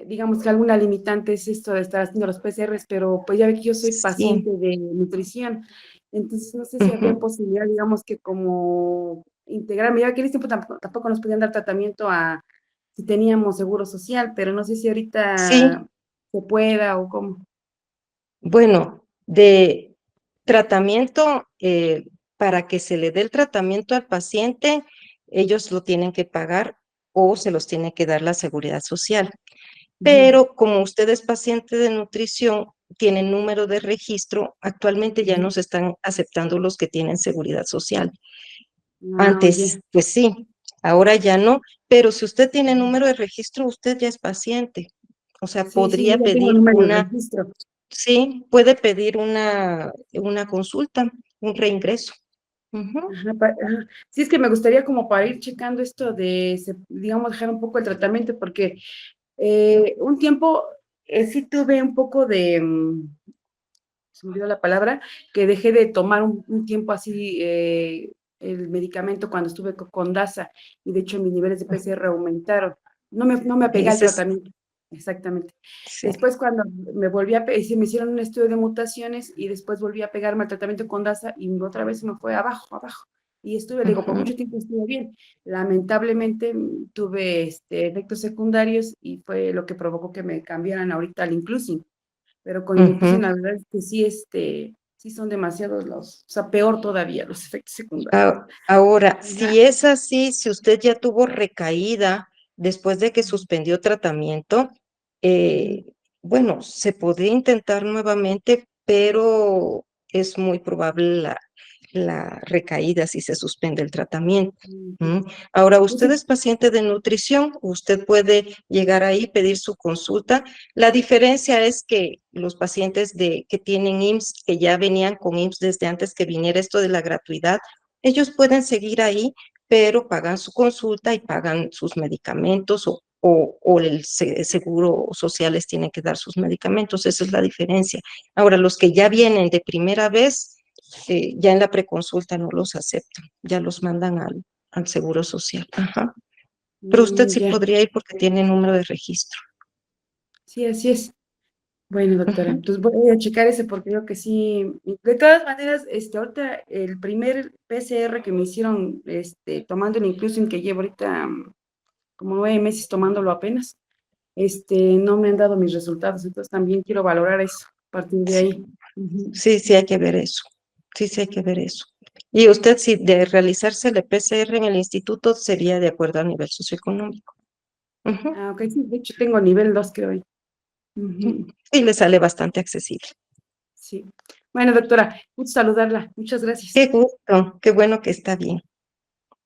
digamos que alguna limitante es esto de estar haciendo los PCRs, pero pues ya ve que yo soy Sí. paciente de nutrición, entonces no sé si habría Ujú. posibilidad, digamos que como integrarme, ya que en este tiempo tampoco nos podían dar tratamiento a si teníamos seguro social, pero no sé si Sí, ahorita se pueda o cómo. bueno, de tratamiento, para que se le dé el tratamiento al paciente, ellos lo tienen que pagar o se los tiene que dar la seguridad social. Ujú, Pero como usted es paciente de nutrición, tiene número de registro, actualmente ya no ujú. se están aceptando los que tienen seguridad social. Ah, oye, Antes, pues sí, ahora ya no, pero si usted tiene número de registro, usted ya es paciente. O sea, sí, sí, yo podría ya tengo pedir número de una, registro. sí, puede pedir una consulta, un reingreso. Ujú. Ajá, ajá. Sí, es que me gustaría como para ir checando esto de, digamos, dejar un poco el tratamiento, porque un tiempo sí tuve un poco de, se me olvidó la palabra, que dejé de tomar un tiempo así el medicamento cuando estuve con DASA y de hecho mis niveles de PCR aumentaron. No me apegué al Ese es, tratamiento, exactamente. sí. Después cuando me hicieron un estudio de mutaciones y después volví a pegarme al tratamiento con DASA y otra vez se me fue abajo, abajo. Y estuve, le digo, por Ujú, mucho tiempo estuve bien. Lamentablemente tuve efectos secundarios y fue lo que provocó que me cambiaran ahorita al Inclusin, pero con el Inclusive ujú. la verdad es que sí, sí son demasiados o sea, peor todavía los efectos secundarios. Ahora, Ajá. si es así, si usted ya tuvo recaída después de que suspendió tratamiento, Ujú, bueno, se podría intentar nuevamente, pero es muy probable la recaída si se suspende el tratamiento. ujú. ¿Mm? Ahora, Yo usted sí, es paciente de nutrición, usted puede llegar ahí, pedir su consulta. La diferencia es que los pacientes que tienen IMSS, que ya venían con IMSS desde antes que viniera esto de la gratuidad, ellos pueden seguir ahí, pero pagan su consulta y pagan sus medicamentos o el seguro social les tiene que dar sus medicamentos. Esa es la diferencia. Ahora, los que ya vienen de primera vez, ya en la preconsulta no los aceptan, ya los mandan al seguro social. Ajá. Pero usted sí Ya, podría ir porque tiene número de registro. sí, así es. Bueno, doctora, Ujú. entonces voy a checar ese porque creo que sí. De todas maneras, ahorita el primer PCR que me hicieron, tomando el Inclusion que llevo ahorita como 9 meses tomándolo apenas, no me han dado mis resultados, entonces también quiero valorar eso a partir de Sí, ahí. Ujú. sí, sí hay que ver eso. Sí, sí hay que ver eso. Y usted, si de realizarse el PCR en el instituto, sería de acuerdo al nivel socioeconómico. Ujú. Ah, ok, sí, de hecho tengo nivel 2 creo hoy. Ujú. Y le sale bastante accesible. Sí. Bueno, doctora, gusto saludarla. Muchas gracias. Qué gusto, qué bueno que está bien.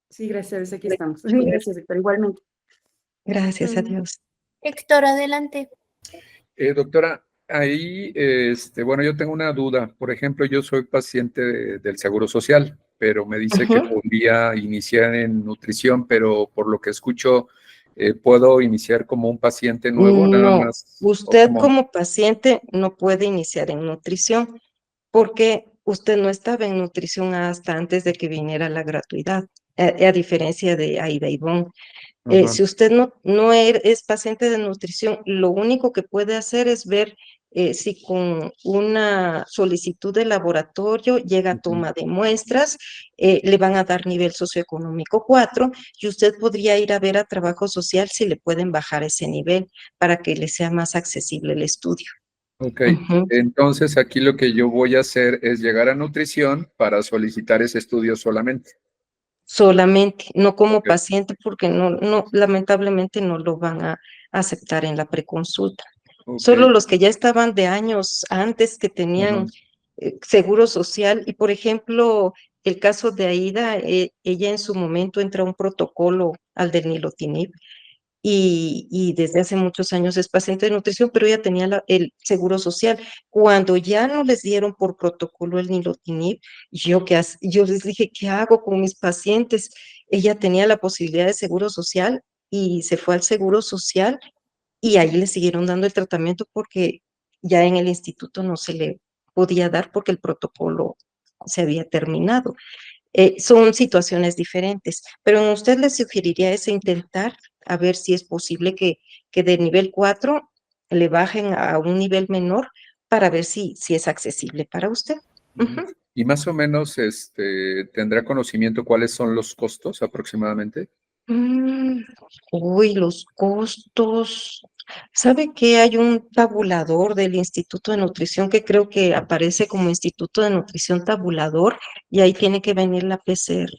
Sí, gracias, aquí estamos. Gracias, doctora, igualmente. Gracias a Mm, Dios. Héctor, adelante. Doctora, ahí, bueno, yo tengo una duda. Por ejemplo, yo soy paciente del Seguro Social, pero me dice que Ujú. podría iniciar en nutrición, pero por lo que escucho, ¿puedo iniciar como un paciente nuevo nada No, más? ¿O usted cómo? como paciente no puede iniciar en nutrición porque usted no estaba en nutrición hasta antes de que viniera la gratuidad, a diferencia de Aida Ivonne. Ajá, Si usted no es paciente de nutrición, lo único que puede hacer es ver si con una solicitud de laboratorio llega a ujú. toma de muestras, le van a dar nivel socioeconómico 4 y usted podría ir a ver a trabajo social si le pueden bajar ese nivel para que le sea más accesible el estudio. Ok, Ujú. entonces aquí lo que yo voy a hacer es llegar a nutrición para solicitar ese estudio solamente. Solamente, no como Ok, paciente, porque lamentablemente no lo van a aceptar en la preconsulta. ok, Solo los que ya estaban de años antes que ajá, tenían seguro social y, por ejemplo, el caso de Aida, ella en su momento entra a un protocolo al del nilotinib y desde hace muchos años es paciente de nutrición, pero ella tenía el seguro social. Cuando ya no les dieron por protocolo el nilotinib, yo les dije, ¿qué hago con mis pacientes? Ella tenía la posibilidad de seguro social y se fue al seguro social y ahí le siguieron dando el tratamiento porque ya en el instituto no se le podía dar porque el protocolo se había terminado. Son situaciones diferentes, pero en usted le sugeriría es intentar a ver si es posible que de nivel 4 le bajen a un nivel menor para ver si es accesible para usted. ujú. Ujú. Y más o menos, ¿tendrá conocimiento cuáles son los costos aproximadamente? Mm, uy, los costos. ¿Sabe que hay un tabulador del Instituto de Nutrición que creo que aparece como Instituto de Nutrición Tabulador y ahí tiene que venir la PCR?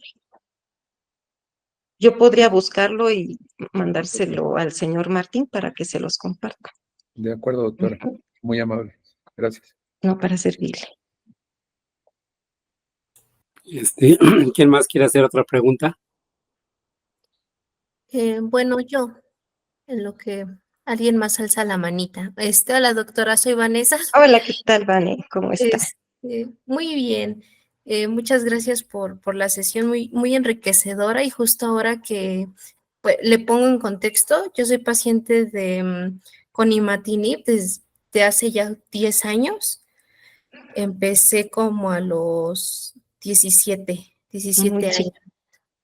Yo podría buscarlo y mandárselo al señor Martín para que se los comparta. De acuerdo, doctora. Ujú. Muy amable. Gracias. No para servirle. ¿Quién más quiere hacer otra pregunta? Bueno, yo, en lo que alguien más alza la manita. Hola, doctora, soy Vanessa. Hola, ¿qué tal, Vane? ¿Cómo está? Muy bien. Muchas gracias por la sesión muy, muy enriquecedora y justo ahora que pues, le pongo en contexto, yo soy paciente con imatinib desde hace ya 10 años. Empecé como a los 17 Muy años, chico.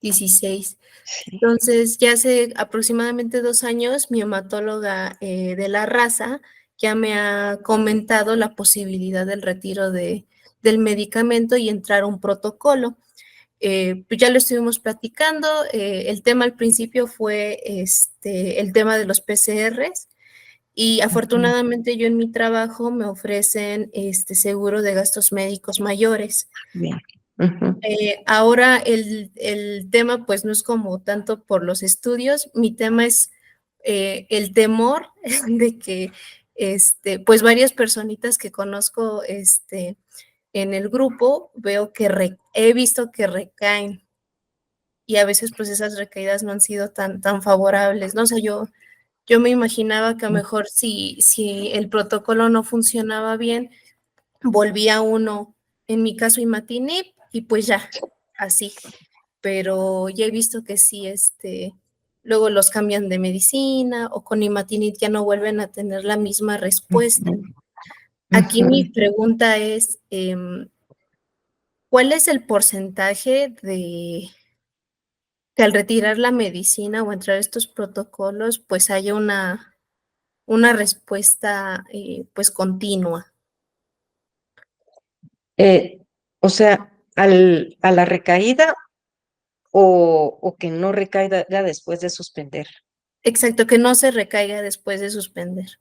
16. Sí. Entonces, ya hace aproximadamente 2 años, mi hematóloga de la raza ya me ha comentado la posibilidad del retiro del medicamento y entrar a un protocolo. Pues ya lo estuvimos platicando. El tema al principio fue el tema de los PCRs y Ujú. afortunadamente yo en mi trabajo me ofrecen seguro de gastos médicos mayores. Bien. Ujú. Ahora el tema pues no es como tanto por los estudios, mi tema es el temor de que pues varias personitas que conozco en el grupo veo que he visto que recaen y a veces pues esas recaídas no han sido tan favorables, ¿no? O sea, yo me imaginaba que a lo mejor si el protocolo no funcionaba bien, volvía uno, en mi caso, imatinib y pues ya, así. Pero ya he visto que sí, luego los cambian de medicina o con imatinib ya no vuelven a tener la misma respuesta. Ujú. Aquí mi Ujú. pregunta es, ¿cuál es el porcentaje que al retirar la medicina o entrar a estos protocolos, pues haya una respuesta pues continua. O sea, a la recaída o que no recaiga después de suspender. Exacto, que no se recaiga después de suspender.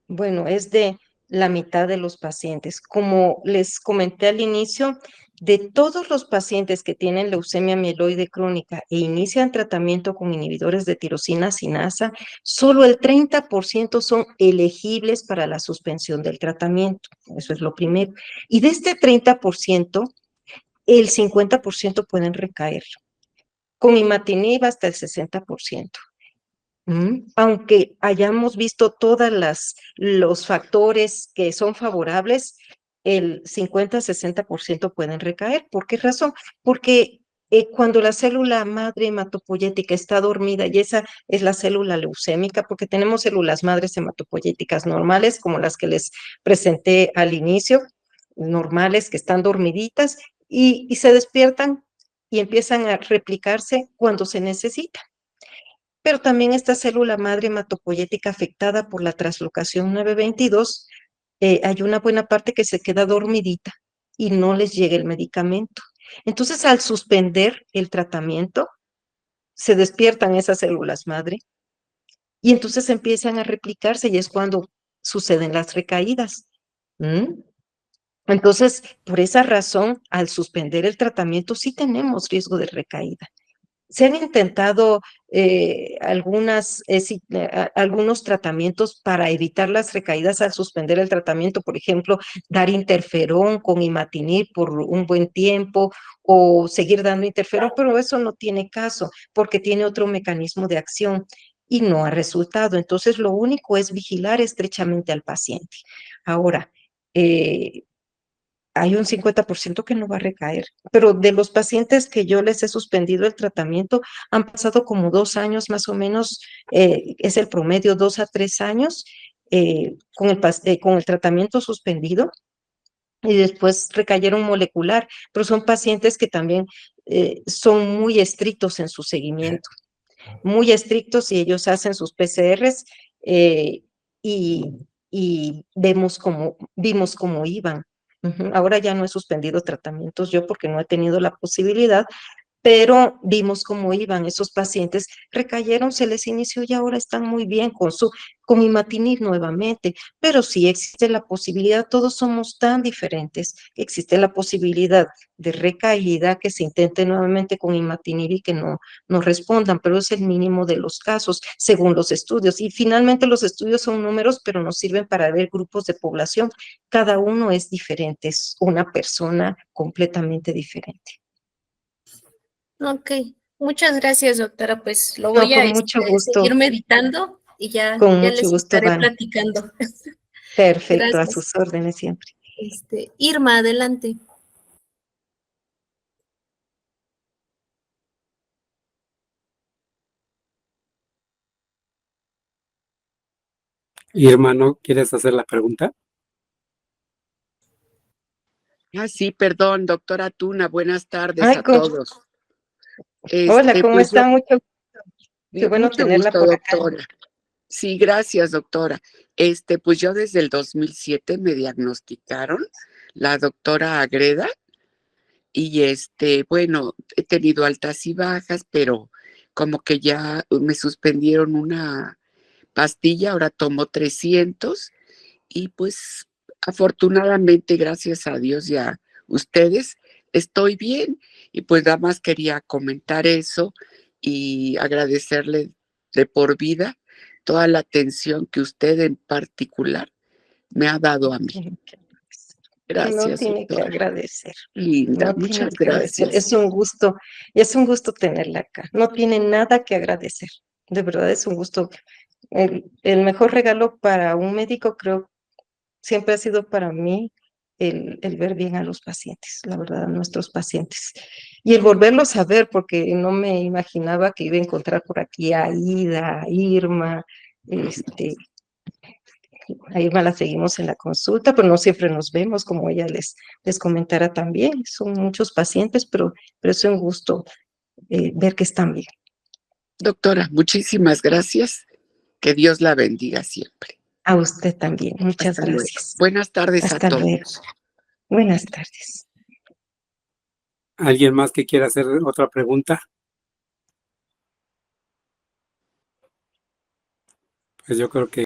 Bueno, es de la mitad de los pacientes. Como les comenté al inicio, de todos los pacientes que tienen leucemia mieloide crónica e inician tratamiento con inhibidores de tirosina sinasa, solo el 30% son elegibles para la suspensión del tratamiento. Eso es lo primero. Y de este 30%, el 50% pueden recaer. Con imatinib hasta el 60%. Aunque hayamos visto todos los factores que son favorables, el 50-60% pueden recaer. ¿Por qué razón? Porque cuando la célula madre hematopoyética está dormida, y esa es la célula leucémica, porque tenemos células madres hematopoyéticas normales, como las que les presenté al inicio, normales que están dormiditas, y se despiertan y empiezan a replicarse cuando se necesita. Pero también esta célula madre hematopoyética afectada por la translocación 922, hay una buena parte que se queda dormidita y no les llega el medicamento. Entonces, al suspender el tratamiento, se despiertan esas células madre y entonces empiezan a replicarse y es cuando suceden las recaídas. ¿Mm? Entonces, por esa razón, al suspender el tratamiento, sí tenemos riesgo de recaída. Se han intentado algunos tratamientos para evitar las recaídas al suspender el tratamiento, por ejemplo, dar interferón con imatinib por un buen tiempo o seguir dando interferón, pero eso no tiene caso porque tiene otro mecanismo de acción y no ha resultado. Entonces, lo único es vigilar estrechamente al paciente. Ahora, hay un 50% que no va a recaer, pero de los pacientes que yo les he suspendido el tratamiento, han pasado como 2 años más o menos, es el promedio, 2 a 3 años con el tratamiento suspendido y después recayeron molecular, pero son pacientes que también son muy estrictos en su seguimiento, muy estrictos y ellos hacen sus PCRs eh, y, y vimos cómo iban. Ahora ya no he suspendido tratamientos yo porque no he tenido la posibilidad, pero vimos cómo iban esos pacientes, recayeron, se les inició y ahora están muy bien con imatinib nuevamente, pero sí existe la posibilidad, todos somos tan diferentes, existe la posibilidad de recaída, que se intente nuevamente con imatinib y que no respondan, pero es el mínimo de los casos, según los estudios, y finalmente los estudios son números, pero nos sirven para ver grupos de población, cada uno es diferente, es una persona completamente diferente. Ok, muchas gracias, doctora. Pues lo No, voy a con mucho gusto. seguir meditando y Con ya mucho les gusto, estaré Van. platicando. Perfecto, a Gracias. sus órdenes siempre. Irma, adelante. Irma, ¿no quieres hacer la pregunta? Sí, perdón, doctora Tuna, buenas tardes Ay, a todos. hola, ¿cómo Pues yo, está? Qué bueno mucho tenerla gusto, por acá. doctora. Sí, gracias, doctora. Pues yo desde el 2007 me diagnosticaron la doctora Agreda y bueno, he tenido altas y bajas, pero como que ya me suspendieron una pastilla, ahora tomo 300 y pues afortunadamente, gracias a Dios y a ustedes, estoy bien. Y pues nada más quería comentar eso y agradecerle de por vida toda la atención que usted en particular me ha dado a mí. No Gracias, tiene que doctora. agradecer, Linda, no tiene muchas que agradecer. gracias. Es un gusto tenerla acá. No tiene nada que agradecer. De verdad es un gusto. El mejor regalo para un médico, creo, siempre ha sido para mí el ver bien a los pacientes, la verdad, a nuestros pacientes. Y el volverlos a ver, porque no me imaginaba que iba a encontrar por aquí a Ida, a Irma, a Irma la seguimos en la consulta, pero no siempre nos vemos, como ella les comentara también. Son muchos pacientes, pero es un gusto ver que están bien. Doctora, muchísimas gracias. Que Dios la bendiga siempre. A usted también, muchas Hasta luego. gracias. Buenas tardes a Hasta todos. luego. Buenas tardes. ¿Alguien más que quiera hacer otra pregunta? Pues yo creo que